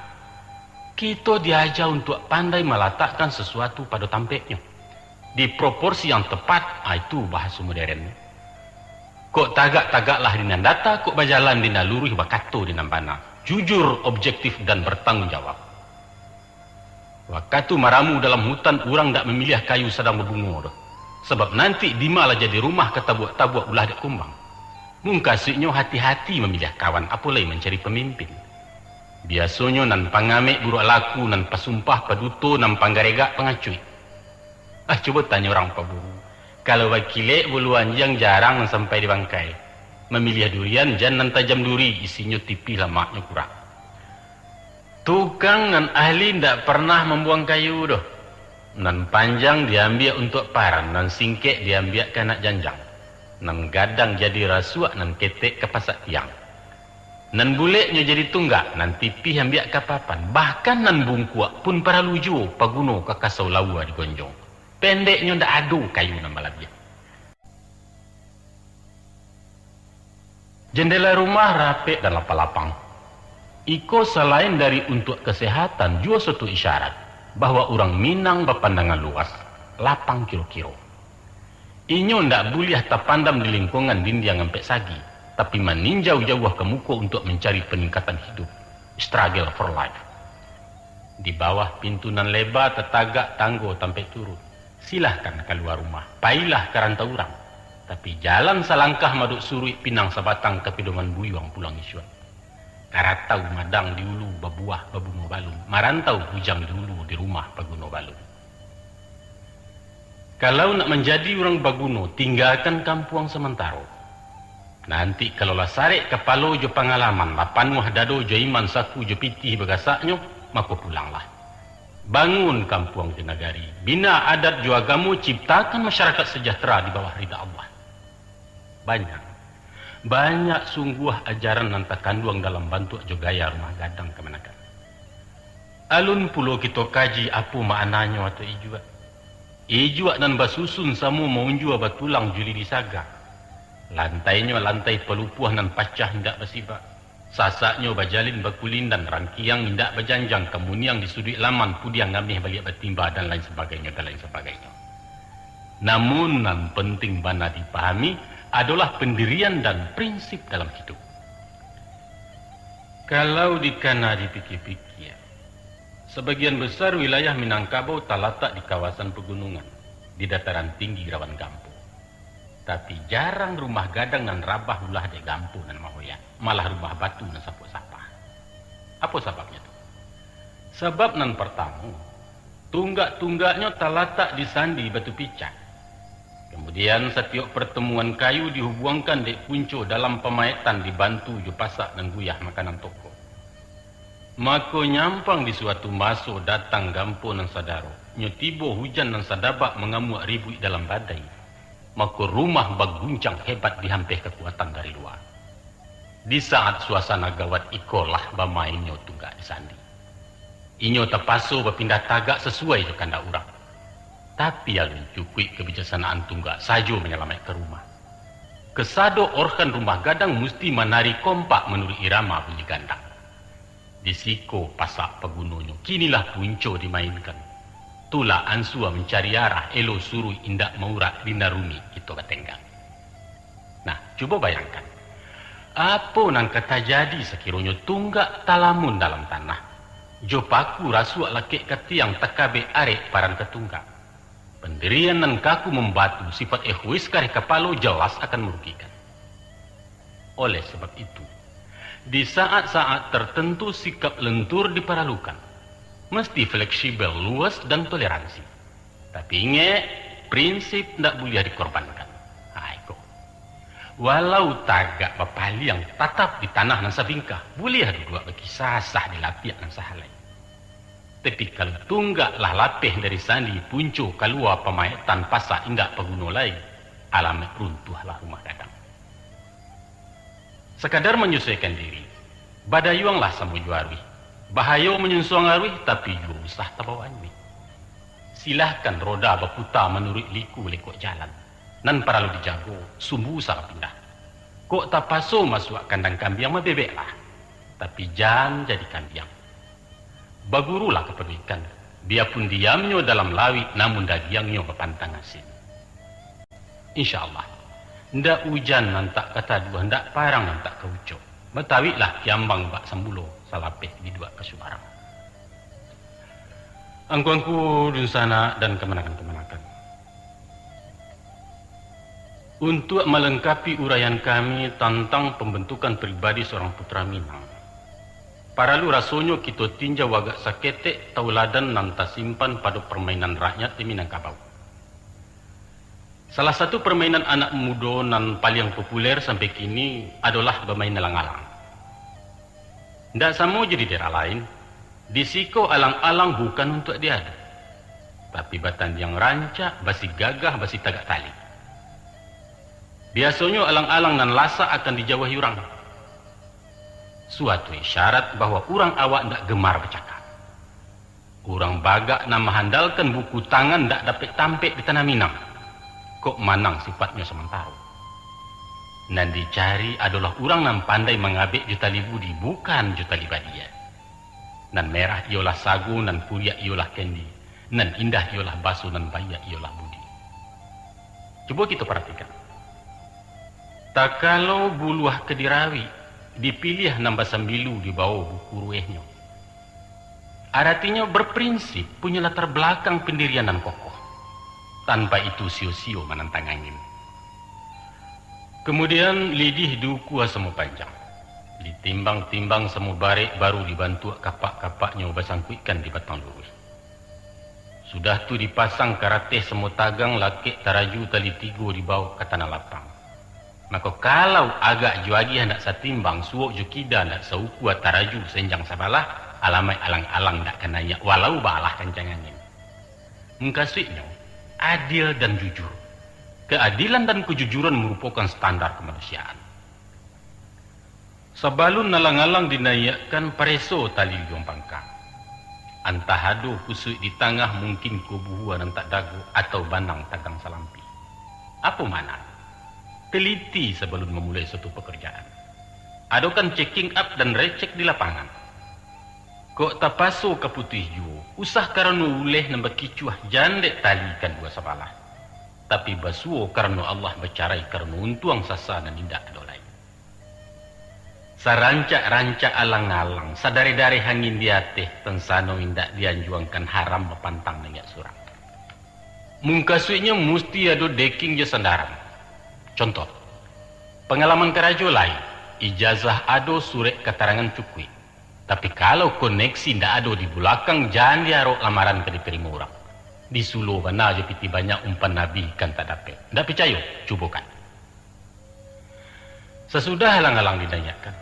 Kita diajar untuk pandai meletakkan sesuatu pada tampeknya. Di proporsi yang tepat, itu bahasa modern. Kok tagak-tagaklah di data, kok berjalan di nalurih wakato di nambana. Jujur, objektif, dan bertanggung jawab. Waktu maramu dalam hutan, orang tak memilih kayu sedang berbunga. Sebab nanti di malah jadi rumah ketabuak-tabuak ulah dek kumbang. Mungkasuknya hati-hati memilih kawan, apalagi mencari pemimpin. Biasanya nan pangamek buruk laku, nan pasumpah paduto, nan panggaregak pengacuy. Coba tanya orang paburu. Kalau wakile buluan yang jarang sampai di bangkai. Memilih durian jangan tajam duri, isinya tipis lemaknya kurang. Tukang dan ahli tidak pernah membuang kayu doh. Nan panjang diambil untuk paran, nan singkek diambil ke anak janjang. Nan gadang jadi rasuak, nan ketek ke pasak tiang. Nan buletnya jadi tunggak, nan tipih ambil ke papan. Bahkan nan bungkuak pun para luju, paguno ke kasau lawa di gonjong. Pendeknya ndak adu kayu nan balabia. Jendela rumah rapek dan lapang-lapang. Iko selain dari untuk kesehatan, juga suatu isyarat bahwa orang Minang berpandangan luas, lapang kilo-kilo. Inyo ndak boleh terpandam di lingkungan dindiang sampai sagi, tapi meninjau jauh ke muka untuk mencari peningkatan hidup. Struggle for life. Di bawah pintu nan lebar tetagak tanggo sampai turun. Silahkan keluar rumah, pailah kerantau orang. Tapi jalan selangkah maduk surui pinang sebatang ke pedoman buyuang pulang isuan. Karatau madang di ulu babuah babungo balun. Marantau hujang di ulu di rumah baguno balun. Kalau nak menjadi orang baguno, tinggalkan kampung sementara. Nanti kalau lah sarek kepalo jo pengalaman, lapan muah dado jo iman saku jo pitih begasaknya, maka pulanglah. Bangun kampung di nagari, bina adat jo agamu, ciptakan masyarakat sejahtera di bawah ridha Allah. Banyak sungguh ajaran nan terkandung dalam bentuk jogaya rumah gadang kemenakan. Alun pulau kita kaji apa maknanya atau ijua. Ijua dan basusun samu maunjua batulang juli disaga. Lantainya lantai pelupuh nan pacah hendak bersibak. Sasaknya bajalin bakulin dan rangkiang hendak berjanjang. Kemuniang di sudut laman pudiang ngamih balik bertimba dan lain sebagainya dan lain sebagainya. Namun nan penting bana dipahami adalah pendirian dan prinsip dalam hidup. Kalau dikana dipikir-pikir, sebagian besar wilayah Minangkabau terletak di kawasan pegunungan, di dataran tinggi rawan gampu. Tapi jarang rumah gadang dan rabah ulah di gampu dan mahoya, malah rumah batu dan sapuk-sapah. Apa sebabnya itu? Sebab nan pertama, tunggak-tunggaknya terletak di sandi batu picak. Kemudian setiap pertemuan kayu dihubungkan di punco dalam pemaitan dibantu ju pasak dan guyah makanan toko. Maka nyampang di suatu masa datang gampo nan sadaro. Nyo tiba hujan nan sadabak mengamuk ribut dalam badai. Maka rumah baguncang hebat dihampih kekuatan dari luar. Di saat suasana gawat ikolah bamainyo tunggak di sandi. Inyo terpasu berpindah tagak sesuai jo kanda urang. Tapi alun cukui kebijaksanaan tunggak saja menyelamatkan rumah. Kesado orkan rumah gadang mesti menari kompak menurut irama bunyi gandang. Di siko pasak pegununyo, kinilah punco dimainkan. Tula ansua mencari arah, elo suruh indak maurak dinarumi itu ketenggang. Nah, coba bayangkan. Apa nan kata jadi sekiranya tunggak talamun dalam tanah. Jopaku rasuak lakik ketiang tekabe arek paran ketunggak. Pendirian nan kaku membatu sifat egois kari kepala jelas akan merugikan. Oleh sebab itu, di saat-saat tertentu sikap lentur diperlukan. Mesti fleksibel, luas dan toleransi. Tapi ingat, prinsip tidak boleh dikorbankan. Aiko. Walau tagak bapali yang tetap di tanah nan sabingkah, boleh dua bagi sah di lapiak nan sahalai. Tapi kalau tunggaklah lapih dari sandi punco keluar pemaitan pasak indak peguno lain, alamat runtuhlah rumah gadang. Sekadar menyesuaikan diri, badayuanglah samu juarwi. Bahaya menyusuang arwih tapi juga usah tabawani. Silahkan roda berputar menurut liku-likuk jalan. Nan perlu dijago, sumbu usah pindah. Kok tak paso masuk kandang kambing bebeklah. Tapi jangan jadi kambing. Bagurulah kepedulikan. Biarpun diamnya dalam lawit, namun dagingnya berpantang asin. InsyaAllah. Ndak hujan nantak kata dua, ndak parang nantak keucok. Betawiklah kiambang bak sambulo, salapeh di dua kesuarang. Angkuangku dunsana dan kemenakan-kemenakan. Untuk melengkapi uraian kami tentang pembentukan pribadi seorang putra Minang, paralu rasonyo kita tinjau agak saketek tauladan nan simpan pada permainan rakyat di Minangkabau. Salah satu permainan anak muda nan paling populer sampai kini adalah bermain alang-alang. Tidak sama jadi daerah lain. Di siko alang-alang bukan untuk diadu. Tapi batan yang rancak, basi gagah, basi tagak tali. Biasanya alang-alang dan lasa akan dijauhi orang. Suatu isyarat bahwa orang awak tidak gemar bercakap. Orang bagak nama handalkan buku tangan tidak dapat tampik di tanah Minang. Kok manang sifatnya sementara. Nan dicari adalah orang yang pandai mengabik juta libudi, bukan juta libadia. Nan merah ialah sagu, nan puriak ialah kendi. Nan indah ialah basu, nan bayak ialah budi. Coba kita perhatikan. Tak kalau buluah kedirawi dipilih nambah sambilu di bawah buku ruehnya. Artinya berprinsip punya latar belakang pendirian dan kokoh. Tanpa itu sio-sio menantang angin. Kemudian lidih duku semu panjang. Ditimbang-timbang semu barik baru dibantu kapak-kapaknya basangkuikan di batang lurus. Sudah tu dipasang karateh semu tagang lakik taraju tali tigo di bawah ke tanah lapang. Maka kalau agak juagi hendak satimbang suok jukida hendak sauku taraju senjang sabalah alamai alang-alang tak kenanya walau balah kencang angin. Mengkasihnya adil dan jujur. Keadilan dan kejujuran merupakan standar kemanusiaan. Sebelum nalang-alang dinayakkan pareso tali liong pangkang. Antah hado kusuk di tengah mungkin kubuhuan tak dagu atau banang tagang salampi. Apa mana? Teliti sebelum memulai suatu pekerjaan. Adokan checking up dan recek di lapangan. Kok tapaso kaputih juo, usah karena uleh nambah kicuah jandek talikan dua sabalah. Tapi basuo karena Allah bercarai karena untuang sasa dan indah dolai. Sarancak-rancak alang-alang, sadari-dari hangin diateh, tensano indak dianjuangkan haram mepantang nenyak surang. Mungkasuinya mesti ada deking je sandaran. Contoh, pengalaman kerajo lain, ijazah ado surek keterangan cukui. Tapi kalau koneksi ndak ada di belakang, jangan diarok lamaran ke diterima orang. Di Sulu mana aja piti banyak umpan Nabi kan tak dapat. Ndak percaya, cubukan. Sesudah halang-halang didanyakan,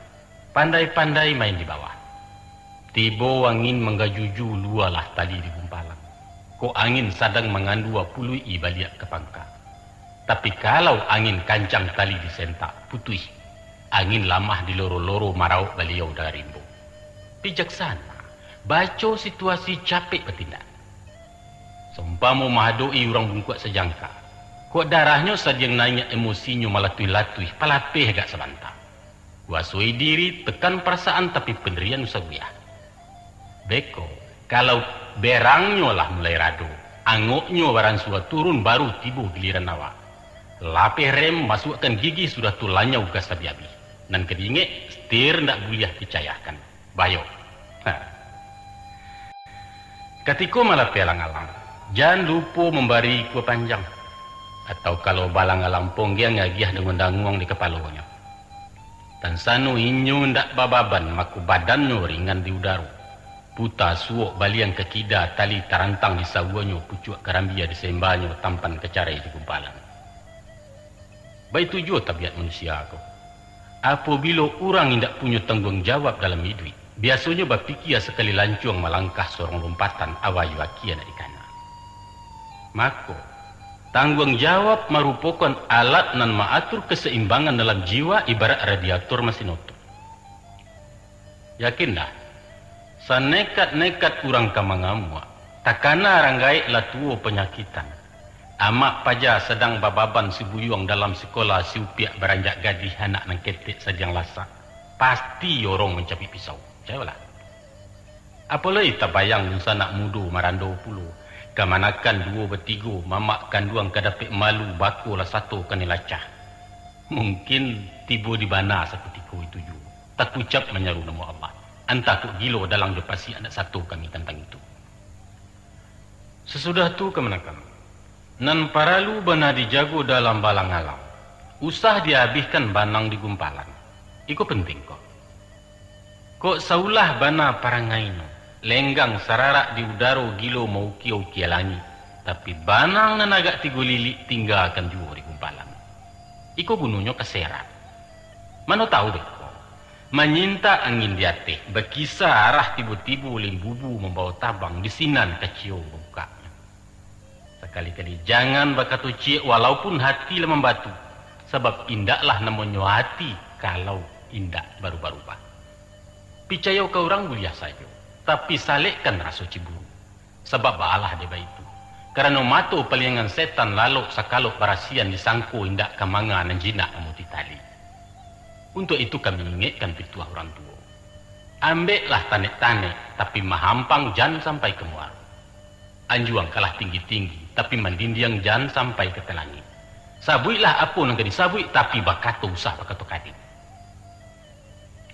pandai-pandai main di bawah. Tibo angin menggajuju lualah tali di gumpalan. Ko angin sadang mengandua pului baliak ke pangkal. Tapi kalau angin kancang tali disentak, putih. Angin lamah di loro-loro marau beliau dari rimbo. Bijaksana, baca situasi capek bertindak. Seumpama mahadoi orang bungkuat sejangka. Kok darahnya saja yang naik emosinya malatui-latui, palapeh agak sebentar. Kuasui diri, tekan perasaan tapi pendirian usahuyah. Beko, kalau berangnya lah mulai rado, angoknya barang suah turun baru tiba giliran awak. Lapeh rem masukkan gigi sudah tulanya uga sabiabi. Dan kedinge setir ndak boleh dicayakan. Bayo. Ketika malah pelang-alang, jangan lupa memberi kuah panjang. Atau kalau balang-alang ponggeng ngagiah dengan danguang di kepalanya. Dan sanu inyo ndak bababan, maku badannya ringan di udara. Puta suok balian ke kida, tali tarantang di sawanya, pucuk karambia di sembahnya, tampan kecarai di gumpalan. Baik tujuh tabiat manusia aku. Apabila orang tidak punya tanggung jawab dalam hidup, biasanya berpikir sekali lancung melangkah seorang lompatan awayu akia nak ikana. Maka tanggung jawab merupakan alat nan mengatur keseimbangan dalam jiwa ibarat radiator mesin oto. Yakinlah, sanekat-nekat orang kamangamua, takana ranggai latuo penyakitan. Amak paja sedang bababan si buyuang dalam sekolah si upiak beranjak gadih anak nang ketik sajang lasak. Pasti orang mencapi pisau. Cayalah. Apalagi tak bayang nusa nak mudu marando puluh. Kamanakan dua bertiga, mamak kanduang kadapik malu baku lah satu kani lacah. Mungkin tiba di bana seketika itu juga. Tak ucap menyeru nama Allah. Antah tu gilo dalam depasi anak satu kami tentang itu. Sesudah tu kemanakan. Nan paralu bana dijago dalam balang-alang. Usah dihabiskan banang di gumpalan. Iko penting kok. Kok saulah bana parangaino. Lenggang sararak di udara gilo mau kiau-kia langit. Tapi banang nan agak tigo lili tinggalkan juga di gumpalan. Iko gunungnya keserat. Mana tahu beko. Menyinta angin di ateh. Berkisah arah tibu-tibu limbubu membawa tabang di sinan kecium bukanya. Sekali-kali jangan bakatu cie walaupun hati lah membatu. Sebab indaklah namanya hati kalau indak baru-baru. Percaya ke orang kuliah saja. Tapi salikkan rasa ciburu. Sebab baalah dia itu. Karena mato palingan setan lalu sakalok barasian disangko indak kamanga nan jinak amuti tali. Untuk itu kami ingatkan pituah orang tua. Ambillah tanek-tanek tapi mahampang jangan sampai ke muar. Anjuang kalah tinggi-tinggi tapi mandindiang jangan sampai ke telangi. Sabuilah apa nang gadi sabui tapi bakato usah bakato kadi.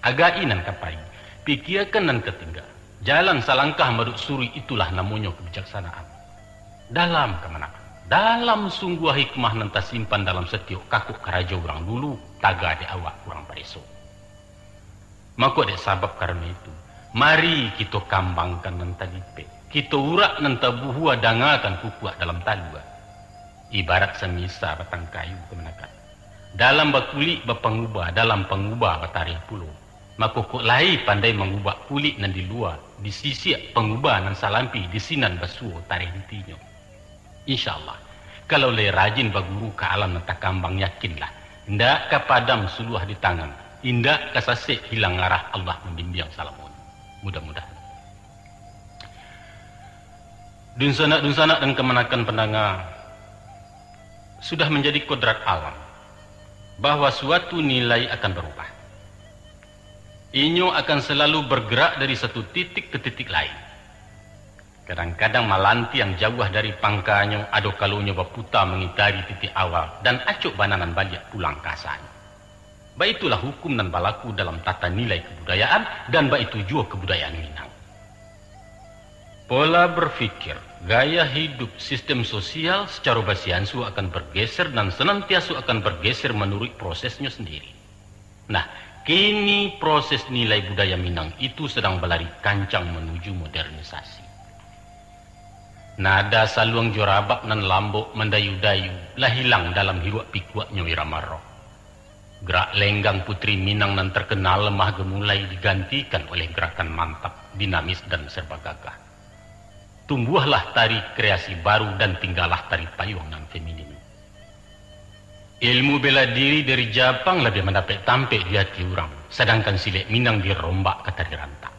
Agak inan kapai pikirkan nan ketinggal. Jalan salangkah maduk suri itulah namanya kebijaksanaan. Dalam kemanakan, dalam sungguh hikmah nan tersimpan dalam setiap kakuk karaja orang dulu, taga de awak orang pareso. Maka ada sebab karena itu, mari kita kambangkan nan tadipe, kita urak nan tabuhua dangakan kukuak dalam talua. Ibarat semisa batang kayu kemanakan. Dalam bakuli bapangubah, dalam pengubah batarih pulau. Maka kok lai pandai mengubah kulit nan di luar, di sisi pengubah nan salampi, di sinan basuh tarih intinya. InsyaAllah, kalau le rajin baguru ke alam nata kambang yakinlah, indak kepadam suluah di tangan, indak kasasik hilang arah Allah membimbing salamun. Mudah-mudahan. Dunsanak dan kemanakan pendengar sudah menjadi kodrat alam bahwa suatu nilai akan berubah. Inyo akan selalu bergerak dari satu titik ke titik lain. Kadang-kadang malanti yang jauh dari pangkanya ada kalunya berputar mengitari titik awal dan acuk bananan balik pulang kasanya. Baik itulah hukum dan balaku dalam tata nilai kebudayaan dan baik itu juga kebudayaan Minang. Pola berfikir, gaya hidup, sistem sosial secara basiansu akan bergeser dan senantiasa akan bergeser menurut prosesnya sendiri. Nah, kini proses nilai budaya Minang itu sedang berlari kancang menuju modernisasi. Nada saluang jorabak nan lambok mendayu-dayu lah hilang dalam hirup pikuaknya irama roh. Gerak lenggang putri Minang nan terkenal lemah gemulai digantikan oleh gerakan mantap, dinamis dan serba gagah. Tumbuhlah tari kreasi baru dan tinggallah tari payung nan feminin. Ilmu bela diri dari Jepang lebih mendapat tampik di hati orang, sedangkan silik Minang dirombak ke tari rantak.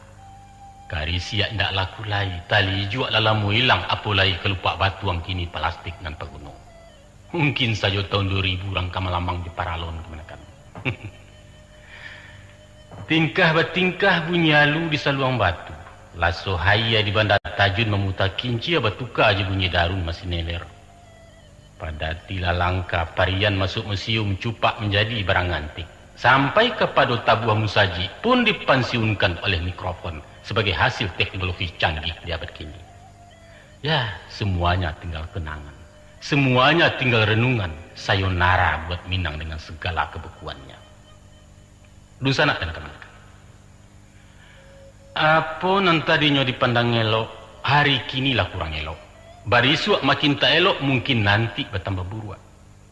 Kari siap ndak laku lai, tali juak lalamu hilang, apalai kelupak batu yang kini plastik nan pegunung. Mungkin saja tahun 2000 orang kamalamang di Paralon kemenakan. Tingkah bertingkah bunyi halu di saluang batu. Laso haya di bandar tajun memutar kinci batuka aja bunyi darun masih neler. Pada tila langka parian masuk museum cupak menjadi barang antik. Sampai kepada tabuah musaji pun dipensiunkan oleh mikrofon sebagai hasil teknologi canggih di abad kini. Ya, semuanya tinggal kenangan. Semuanya tinggal renungan. Sayonara buat Minang dengan segala kebekuannya. Dusana dan teman-teman. Apa nan tadinya dipandang elok, hari kinilah kurang elok. Barisuak makin tak elok, mungkin nanti bertambah buruan.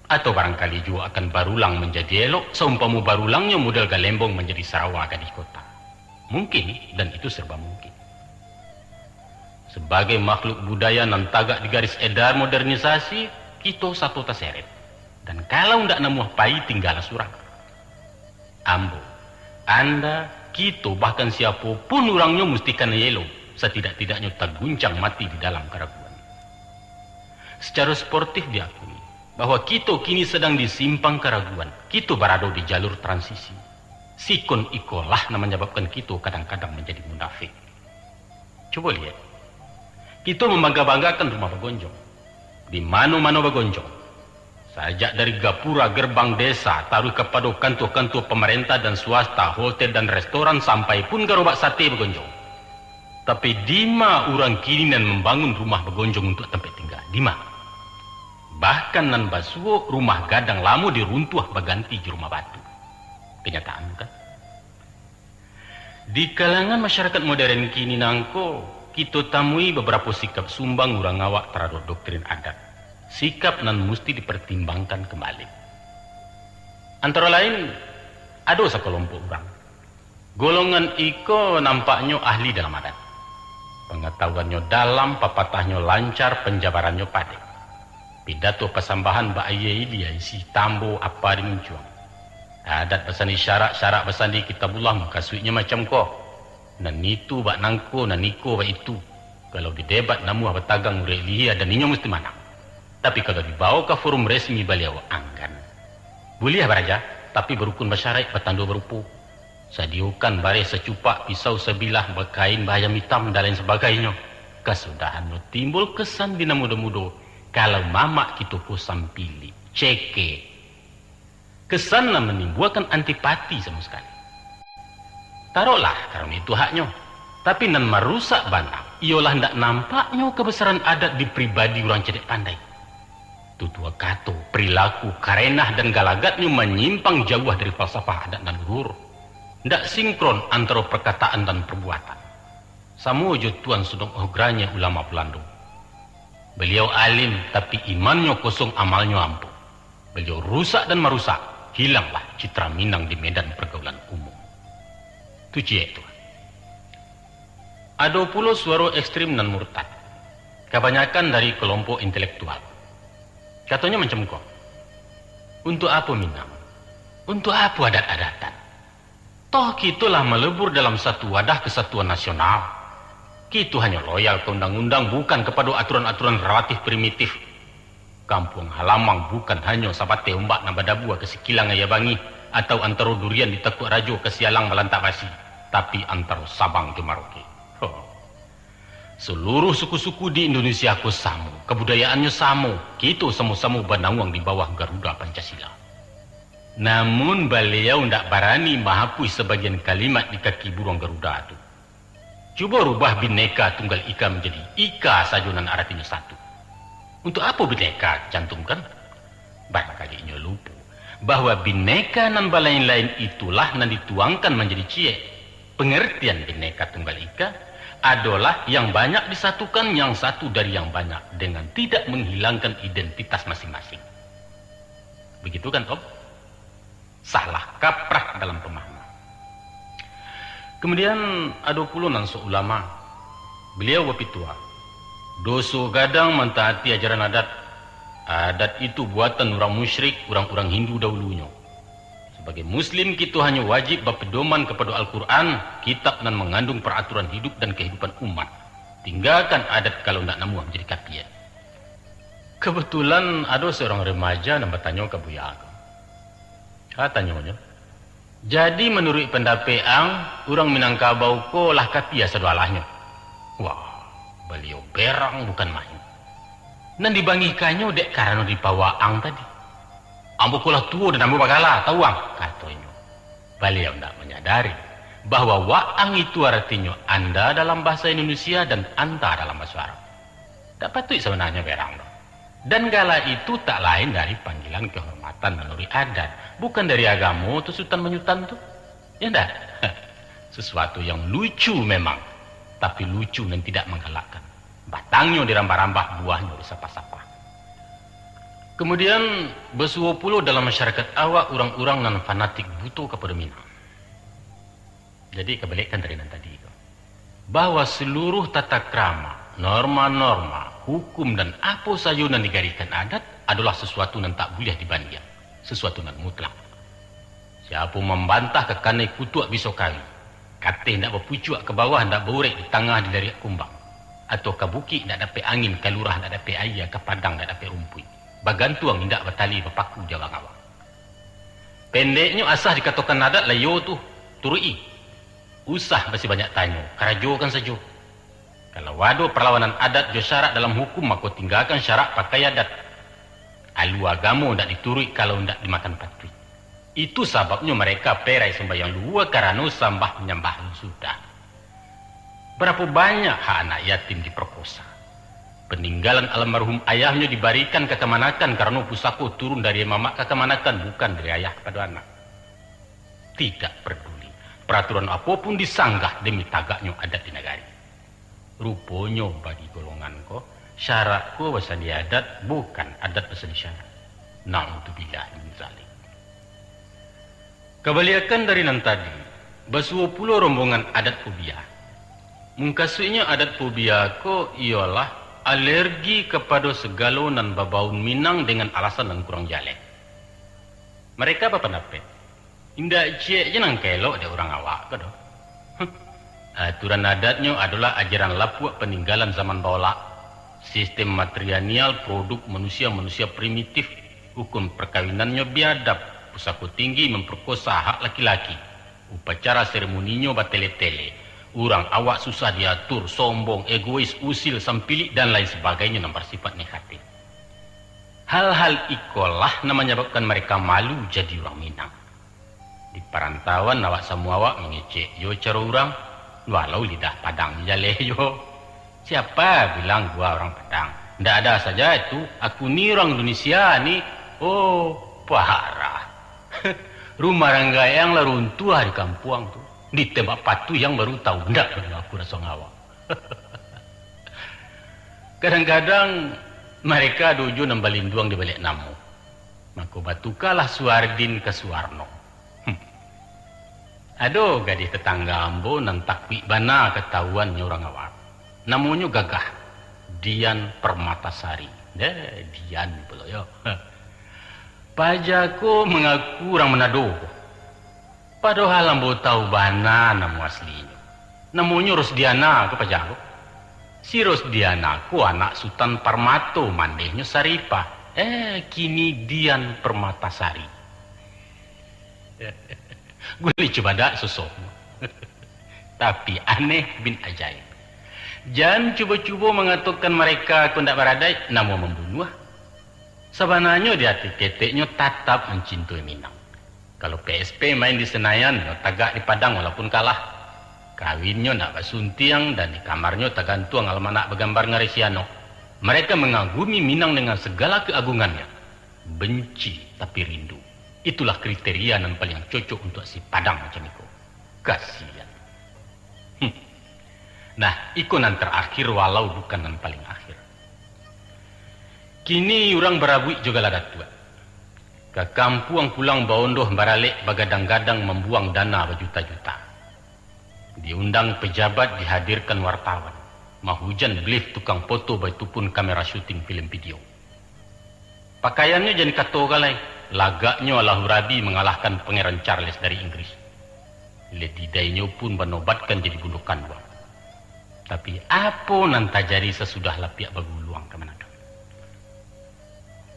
Atau barangkali juga akan barulang menjadi elok, seumpamu barulangnya model Galembong menjadi Sarawak di kota. Mungkin, dan itu serba mungkin. Sebagai makhluk budaya nan tagak di garis edar modernisasi, kita satu terseret. Dan kalau ndak nemu pai tinggal surang. Ambo, Anda, kita, bahkan siapapun orangnya mesti kena yelo, setidak-tidaknya terguncang mati di dalam keraguan. Secara sportif diakui bahwa kita kini sedang di simpang keraguan. Kita berada di jalur transisi. Sikon ikolah yang menyebabkan kita kadang-kadang menjadi munafik. Coba lihat. Kita membangga-banggakan rumah Bagonjong. Di mana-mana Bagonjong. Sajak dari gapura gerbang desa, taruh kepada kantor-kantor pemerintah dan swasta, hotel dan restoran, sampai pun gerobak sate Bagonjong. Tapi dima orang kini nan membangun rumah Bagonjong untuk tempat tinggal? Dima. Bahkan nan basuo rumah gadang lama diruntuh berganti di rumah batu. Kenyataan kan? Di kalangan masyarakat modern kini nangko, kita tamui beberapa sikap sumbang urang awak terhadap doktrin adat. Sikap nan mesti dipertimbangkan kembali. Antara lain, ada sekelompok orang. Golongan iko nampaknya ahli dalam adat. Pengetahuannya dalam, papatahnya lancar, penjabarannya padat. Pidato pesambahan ba'aye dia isi tambo apa dimuncuang. Adat besani syarak besani kitabullah makasuitnya macam ko. Nan itu bak nangko, nan niko bak itu. Kalau di debat namu batagang relihi dan ninyo mesti mana. Tapi kalau dibawa ke forum resmi beliau anggan. Boleh baraja, tapi berukun masyarakat bertandu berupu. Sadiukan bare secupak pisau sebilah berkain bahayam hitam dan lain sebagainya. Kesudahan timbul kesan dina muda-muda. Kalau mamak kita kusam pilih, ceke. Kesan menimbulkan antipati sama sekali. Taruhlah karena itu haknya. Tapi nan merusak banang, ialah ndak nampaknya kebesaran adat di pribadi orang cedek pandai. Tutua kato, perilaku, karenah dan galagatnya menyimpang jauh dari falsafah adat dan luhur. Ndak sinkron antara perkataan dan perbuatan. Sama jo Tuan Sudong Ogranya ulama Belanda. Beliau alim tapi imannya kosong, amalnya ampuh. Beliau rusak dan merusak, hilanglah citra Minang di medan pergaulan umum. Itu cie Tuan. Ada pula suara ekstrim dan murtad. Kebanyakan dari kelompok intelektual. Katanya macam kok. Untuk apa Minang? Untuk apa adat-adatan? Toh kitulah melebur dalam satu wadah kesatuan nasional. Kita hanya loyal ke undang-undang, bukan kepada aturan-aturan relatif primitif. Kampung halaman bukan hanya sabate umbak nabadabua ke Sikilang Ayabangi atau antara durian di Tekuk Rajo ke Sialang Melantak Basi, tapi antara Sabang ke Merauke. Seluruh suku-suku di Indonesia ku sama, kebudayaannya sama. Kita sama-sama benawang di bawah Garuda Pancasila. Namun beliau ndak berani menghapus sebagian kalimat di kaki burung Garuda itu. Cuba rubah Bhinneka Tunggal Ika menjadi Ika sajunan artinya satu. Untuk apa Bhinneka cantumkan? Barangkali inyo lupa bahwa Bhinneka nan lain-lain itulah nan dituangkan menjadi cie. Pengertian Bhinneka Tunggal Ika adalah yang banyak disatukan yang satu dari yang banyak dengan tidak menghilangkan identitas masing-masing. Begitu kan Om? Salah kaprah dalam pemahaman. Kemudian ada pula nan seulama. Beliau wapitua. Doso gadang mentaati ajaran adat. Adat itu buatan orang musyrik, orang-orang Hindu dahulunya. Sebagai Muslim kita hanya wajib berpedoman kepada Al-Quran, kitab nan mengandung peraturan hidup dan kehidupan umat. Tinggalkan adat kalau tidak namu menjadi kapian. Kebetulan ada seorang remaja yang bertanya ke Buya Agam. Katanya, jadi menurut pendapat orang Minangkabau ko lah kapia sedualahnya. Wah, beliau berang bukan main. Nan dibangikannya dek karena dibawa ang tadi. Ambo kulah tua dan ambo bagala, tahu ang? Katanya. Beliau tidak menyadari bahwa waang itu artinya anda dalam bahasa Indonesia dan anta dalam bahasa Arab. Tak patut sebenarnya berang. Dan gala itu tak lain dari panggilan kehormatan menurut adat. Bukan dari agama atau sultan menyutan tuh. Ya enggak? Sesuatu yang lucu memang. Tapi lucu dan tidak menggalakkan. Batangnya dirambah-rambah, buahnya disapa-sapa. Kemudian bersuah puluh dalam masyarakat awak orang-orang nan fanatik butuh kepada Minang. Jadi kebalikan dari nan tadi itu. Bahwa seluruh tata krama, norma-norma, hukum dan apa saja yang digarikan adat adalah sesuatu yang tak boleh dibanding. Sesuatu yang mutlak. Siapa membantah kekanai kutuak bisa kali. Katih nak berpucuak ke bawah, nak berurek di tengah di dari kumbang. Atau ke bukit nak dapat angin, ke lurah nak dapat air, ke padang nak dapat rumput. Bagantuang tidak bertali berpaku jawang awak. Pendeknya asah dikatakan adat lah yo tu turui. Usah masih banyak tanya, kerajokan saja. Kalau waduh perlawanan adat jo syarat dalam hukum, maka tinggalkan syarat pakai adat. Alu agama tidak diturut kalau tidak dimakan patri. Itu sebabnya mereka perai sembahyang dua karena sambah menyembah sudah. Berapa banyak hak anak yatim diperkosa. Peninggalan almarhum ayahnya diberikan ke kemanakan karena pusaka turun dari mamak ke kemanakan, bukan dari ayah kepada anak. Tidak peduli. Peraturan apapun disanggah demi tagaknya adat di negara. Rupanya bagi golongan ko, syarat ko bahasa di adat bukan adat bahasa di syarat. Na'udzubillah min zalik. Kebalikan dari nan tadi, basuh pulau rombongan adat fobia. Mungkasunya adat fobia ko ialah alergi kepada segala nan babaun Minang dengan alasan dan kurang jale. Mereka apa pendapat? Indah cek je nang kelok dia orang awak ke doh. Aturan adatnya adalah ajaran lapuk peninggalan zaman bawah. Sistem matriarkial produk manusia-manusia primitif. Hukum perkawinannya biadab. Pusako tinggi memperkosa hak laki-laki. Upacara seremoninya batele-tele. Orang awak susah diatur, sombong, egois, usil, sampilik dan lain sebagainya yang bersifat negatif. Hal-hal ikolah namanya menyebabkan mereka malu jadi orang Minang. Di perantauan awak semua awak mengecek yo cara orang. Walau lidah Padang jale yo. Siapa bilang gua orang Padang? Ndak ada saja itu. Aku ni orang Indonesia ni. Oh, parah. Rumah ranggayang lah runtuh di kampung tu. Ditembak patu yang baru tahu. Ndak aku rasa ngawak. Kadang-kadang mereka dojo nembalinduang di balik namu. Maka batukalah Suardin ke Suwarno. Aduh gadis tetangga ambo nang takwi bana ketahuan orang awak. Namanya gagah. Dian Permatasari. Dian pula yo. Pajaku mengaku orang Manado. Padahal ambo tahu bana nama aslinya. Namanya Rosdiana ke pajaku. Si Rosdiana ku anak Sultan Parmato mandehnya Saripah. Kini Dian Permatasari. Gue coba dak sosok. Tapi aneh bin ajaib. Jangan cuba-cuba mengatakan mereka aku tidak beradai, namun membunuh. Sebenarnya di hati keteknya tetap mencintai Minang. Kalau PSP main di Senayan, tagak di Padang walaupun kalah. Kawinnya nak basuntiang dan di kamarnya tagantuang almanak bergambar ngaresiano. Mereka mengagumi Minang dengan segala keagungannya. Benci tapi rindu. Itulah kriteria yang paling cocok untuk si Padang macam itu. Kasihan. Nah, ikonan terakhir walau bukan yang paling akhir. Kini orang berabuik juga lah datua. Ke kampung pulang baondoh baralek bagadang-gadang membuang dana berjuta-juta. Diundang pejabat, dihadirkan wartawan. Mahujan belief tukang foto baitu pun kamera syuting film video. Pakaiannya jadi kato galai. Lagaknya Allahurabi mengalahkan Pangeran Charles dari Inggris. Lady Dainya pun menobatkan jadi bundukan uang. Tapi apa nanti jadi sesudah lapiak baguluang ke Manado?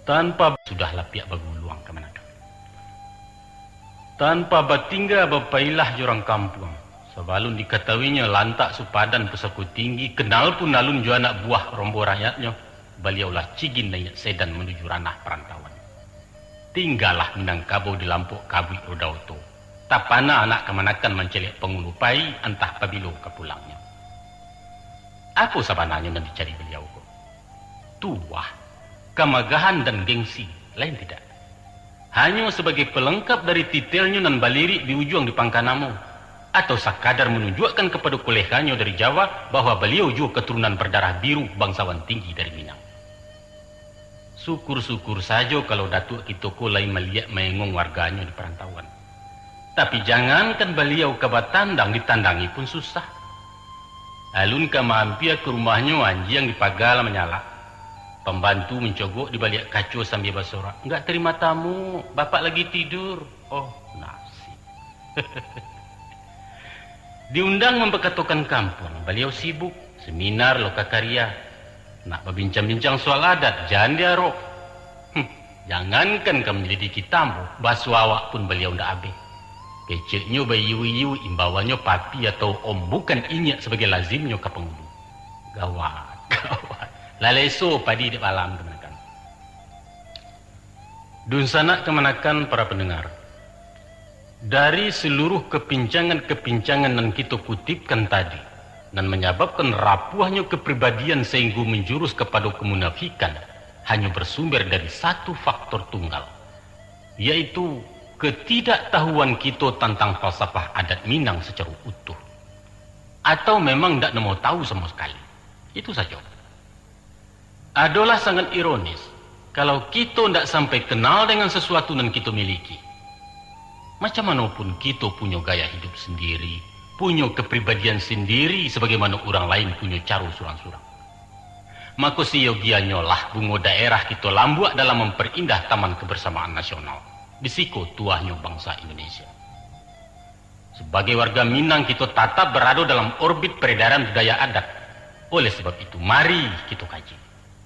Tanpa sudah lapiak baguluang ke Manado. Tanpa batingga bapailah jorang kampung. Sebelum diketahuinya lantak supadan pesako tinggi, kenal pun nalun jo anak buah rombo rakyatnya. Beliaulah cigin naik sedan menuju ranah perantauan. Tinggallah Minangkabau di lampuk kabui Rodauto. Tapana anak kemanakan mencelik pengulupai entah pabilo ke pulangnya. Apa sabananya yang dicari beliau? Tuah, kemagahan dan gengsi, lain tidak. Hanya sebagai pelengkap dari titelnya nan baliri di ujung di pangkanamu. Atau sekadar menunjukkan kepada koleganya dari Jawa bahwa beliau juga keturunan berdarah biru bangsawan tinggi dari Minang. Syukur-syukur saja kalau Datuk Kitoko lain melihat menengok warganya di perantauan. Tapi jangankan beliau ke Batandang ditandangi pun susah. Alun ke mampir ke rumahnya anjing di pagar menyala. Pembantu mencogok di balik kaca sambil bersorak. Enggak terima tamu, bapak lagi tidur. Oh, nasi. Diundang memperkatakan kampung, beliau sibuk seminar lokakarya. Nak berbincang-bincang soal adat, jangan dia roh. Jangankan kamu menyelidiki tamu, basuh awak pun beliau ndak habis. Kecilnya bayi-bayi imbauannya papi atau om, bukan inyak sebagai lazimnya ke penghulu. Gawat, gawat. Laleso padi di malam kemenakan. Dun sanak kemenakan para pendengar. Dari seluruh kepincangan-kepincangan yang kita kutipkan tadi, dan menyebabkan rapuhnya kepribadian sehingga menjurus kepada kemunafikan hanya bersumber dari satu faktor tunggal, yaitu ketidaktahuan kita tentang falsafah adat Minang secara utuh, atau memang tidak mau tahu sama sekali. Itu saja. Adalah sangat ironis kalau kita tidak sampai kenal dengan sesuatu yang kita miliki. Macam mana pun kita punya gaya hidup sendiri, punya kepribadian sendiri sebagaimana orang lain punya cara surang-surang. Maka siogianya lah bunga daerah kita lambuak dalam memperindah Taman Kebersamaan Nasional. Disiko tuahnya bangsa Indonesia. Sebagai warga Minang kita tetap berada dalam orbit peredaran budaya adat. Oleh sebab itu mari kita kaji.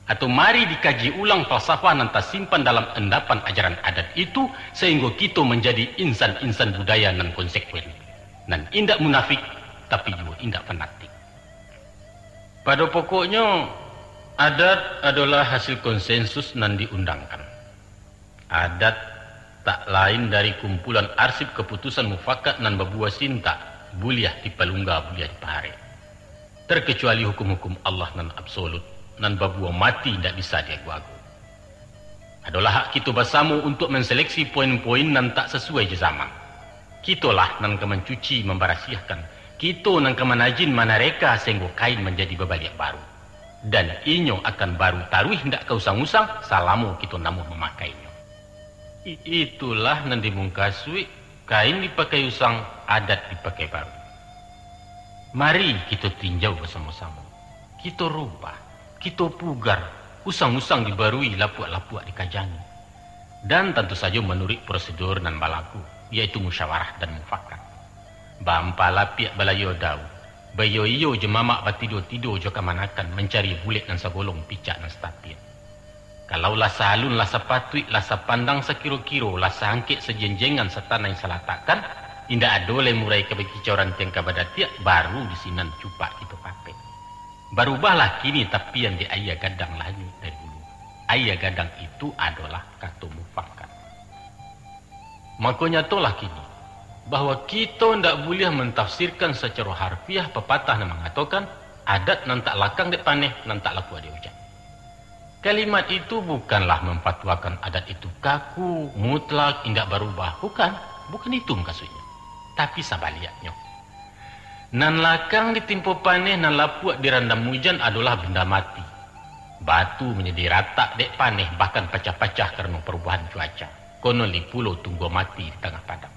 Atau mari dikaji ulang falsafah yang tersimpan dalam endapan ajaran adat itu sehingga kita menjadi insan-insan budaya yang konsekuen. Dan indak munafik tapi juga indak fanatik. Pada pokoknya adat adalah hasil konsensus yang diundangkan. Adat tak lain dari kumpulan arsip keputusan mufakat nan berbuah sinta, buliah di palungga, buliah di pahare. Terkecuali hukum-hukum Allah nan absolut, nan berbuah mati tidak bisa diagu-agu. Adalah hak kita bersama untuk menseleksi poin-poin nan tak sesuai je zaman. Kitalah nan kemencuci membarasiahkan. Kita nan kemanajin manareka sehingga kain menjadi berbalik baru. Dan inyo akan baru taruh hendak ke usang-usang salamu kita namuh memakainya. Itulah nan dimungkasui kain dipakai usang, adat dipakai baru. Mari kita tinjau bersama-sama. Kita rubah, kita pugar, usang-usang dibarui, lapuak-lapuak dikajangi. Dan tentu saja menurut prosedur nan balaku, yaitu musyawarah dan mufakat. Bampala piak balayo dau. Bayo iyo je mamak batido-tido jo kamanakan mencari bulik dan sagolong picak dan stapir. Kalau lasa halun, lasa patui, lasa pandang sekiro-kiro, lasa angkit sejenjengan setanah yang salah takkan, indah adole murai kebekicauran tengka badatiak, baru di sinan cupak itu pape. Barubahlah kini tapian di ayah gadang lagi dari dulu. Ayah gadang itu adalah kata mufakat. Makanya tolah kini bahwa kita tidak boleh mentafsirkan secara harfiah pepatah yang mengatakan adat nan tak lakang dek paneh, nan tak laku ada ucap. Kalimat itu bukanlah memfatwakan adat itu kaku, mutlak, indak berubah. Bukan itu maksudnya. Tapi sabaliaknya. Nan lakang ditimpa paneh, nan lapuak dirandam hujan adalah benda mati. Batu menjadi rata dek paneh, bahkan pecah-pecah karena perubahan cuaca. Konon di pulau tunggu mati di tengah padang.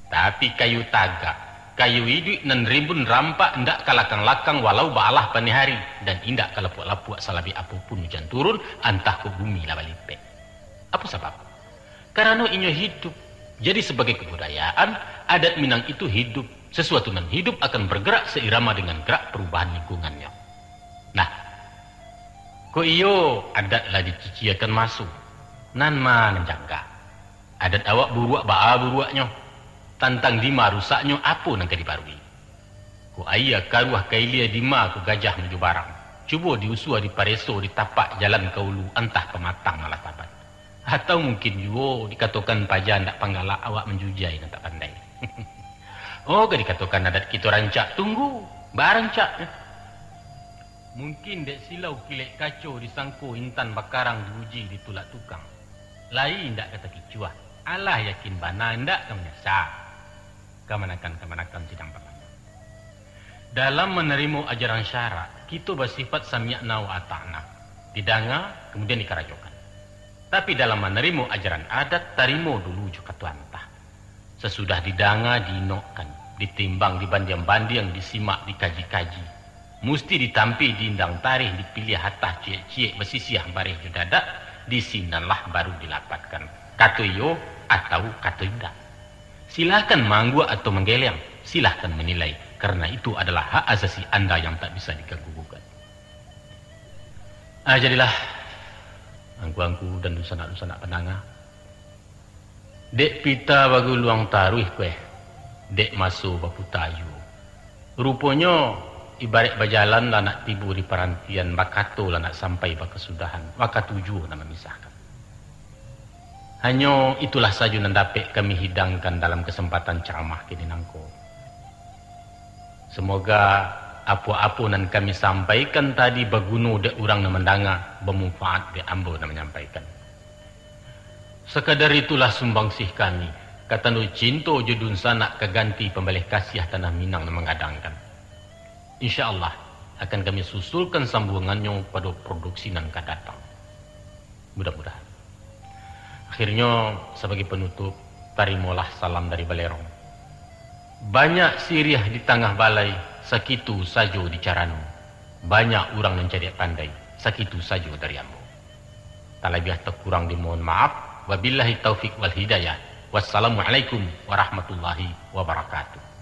Tapi kayu tagak, kayu hidup nan rimbun rampak ndak kalakang-lakang walau baalah pani hari dan indak kalapuk-lapuk salabi apapun hujan turun antah ke bumi labalipe. Apa sebab? Karena inyo hidup. Jadi sebagai kebudayaan, adat Minang itu hidup. Sesuatu nan hidup akan bergerak seirama dengan gerak perubahan lingkungannya. Nah, ko iyo adat lah dicici akan masuk. Nan mana jangka. Adat awak buruak baa buruaknya. Tantang dima rusaknya apa nang dibarui. Ku ayah karuah kailia dima ku gajah menuju barang. Cuba diusua di pareso di tapak jalan kaulu antah pematang malah tabat. Atau mungkin juga dikatakan pajan ndak panggala awak menjujai dan tak pandai. Oh, gak dikatakan adat kita rancak tunggu barang cak. Mungkin dek silau kilek kacau disangko intan bakarang diuji ditulak tukang. Lain ndak kata kicuah. Allah yakin bana ndak kamu nyasa. Kemanakan sidang pertama. Dalam menerima ajaran syarak, kita bersifat sami'na wa ata'na. Didanga, kemudian dikarajokan. Tapi dalam menerima ajaran adat, tarimo dulu juga tuantah. Sesudah didanga, dinokkan, ditimbang, dibandiang-bandiang, disimak, dikaji-kaji. Mesti ditampi, diindang tarikh, dipilih hatah, ciek-ciek, bersisiah, barih judadak, disinanlah baru dilapatkan. Kata yo atau kata indah. Silahkan manggua atau menggeleng, silahkan menilai, karena itu adalah hak asasi Anda yang tak bisa diganggu-gugat. Jadilah angku-angku dan dusanak-dusanak penanga. Dek pita bagu luang taruh kue, dek masuk bapu tayu. Rupanya ibarat berjalan lah nak tibu di perantian, bakato lah nak sampai kesudahan, bakatuju nak memisahkan. Hanya itulah saja yang dapat kami hidangkan dalam kesempatan ceramah kini nangko. Semoga apa-apa yang kami sampaikan tadi berguna de orang yang mendanga, bermanfaat de ambo yang menyampaikan. Sekadar itulah sumbangsih kami. Kata nu cinta judun sanak keganti pembelih kasih tanah Minang yang mengadangkan. InsyaAllah akan kami susulkan sambungannya pada produksi nan akan datang. Mudah-mudahan. Akhirnya sebagai penutup, tarimalah salam dari Balerong. Banyak siriah di tengah balai, sakitu sajo di caranu. Banyak orang yang jadi pandai, sakitu sajo dari ambo. Tak lebih atau kurang dimohon maaf. Wabillahi taufiq wal hidayah. Wassalamualaikum warahmatullahi wabarakatuh.